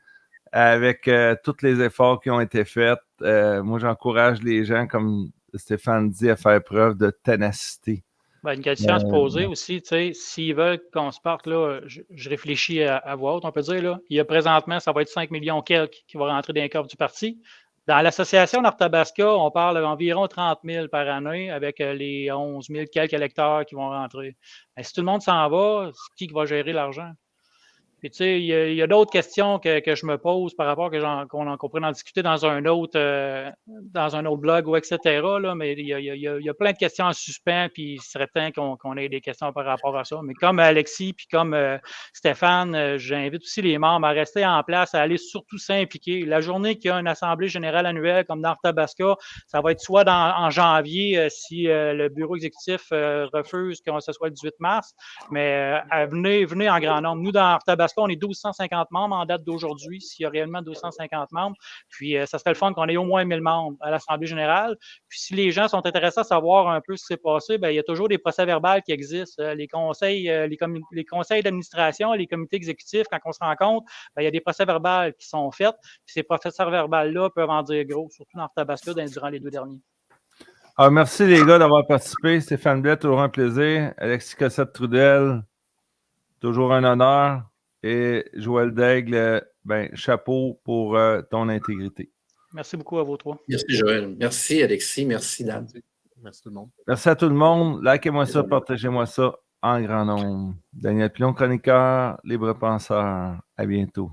avec tous les efforts qui ont été faits. Moi, j'encourage les gens, comme Stéphane dit, à faire preuve de ténacité. Ben, une question à se poser aussi, tu sais, s'ils veulent qu'on se parte, là, je réfléchis à voix haute, on peut dire, là. Il y a présentement, ça va être 5 millions quelques qui vont rentrer dans les coffres du parti. Dans l'association d'Arthabasca, on parle d'environ 30 000 par année avec les 11 000 quelques électeurs qui vont rentrer. Ben, si tout le monde s'en va, qui va gérer l'argent? Puis, tu sais, il y a d'autres questions que je me pose par rapport qu'on pourrait en discuter dans un autre blog ou etc. Là, mais il y a plein de questions en suspens, puis il serait temps qu'on ait des questions par rapport à ça. Mais comme Alexis, puis comme Stéphane, j'invite aussi les membres à rester en place, à aller surtout s'impliquer. La journée qu'il y a une assemblée générale annuelle comme dans Arthabasca, ça va être soit en janvier si le bureau exécutif refuse que ce soit le 18 mars, mais venez en grand nombre. Nous, dans Arthabasca, on est 1250 membres en date d'aujourd'hui, s'il y a réellement 1250 membres. Puis, ça serait le fun qu'on ait au moins 1000 membres à l'Assemblée générale. Puis, si les gens sont intéressés à savoir un peu ce qui s'est passé, bien, il y a toujours des procès-verbaux qui existent. Les conseils d'administration, les comités exécutifs, quand on se rencontre, bien, il y a des procès-verbaux qui sont faits. Puis, ces procès-verbaux-là peuvent en dire gros, surtout dans Arthabasca durant les 2 derniers. Alors, merci les gars d'avoir participé. Stéphane Blais, toujours un plaisir. Alexis Cossette-Trudel, toujours un honneur. Et Joël Daigle, chapeau pour ton intégrité. Merci beaucoup à vous trois. Merci Joël. Merci Alexis. Merci Dan. Merci tout le monde. Merci à tout le monde. Likez-moi ça, partagez-moi ça en grand nombre. Daniel Pilon, chroniqueur, libre penseur. À bientôt.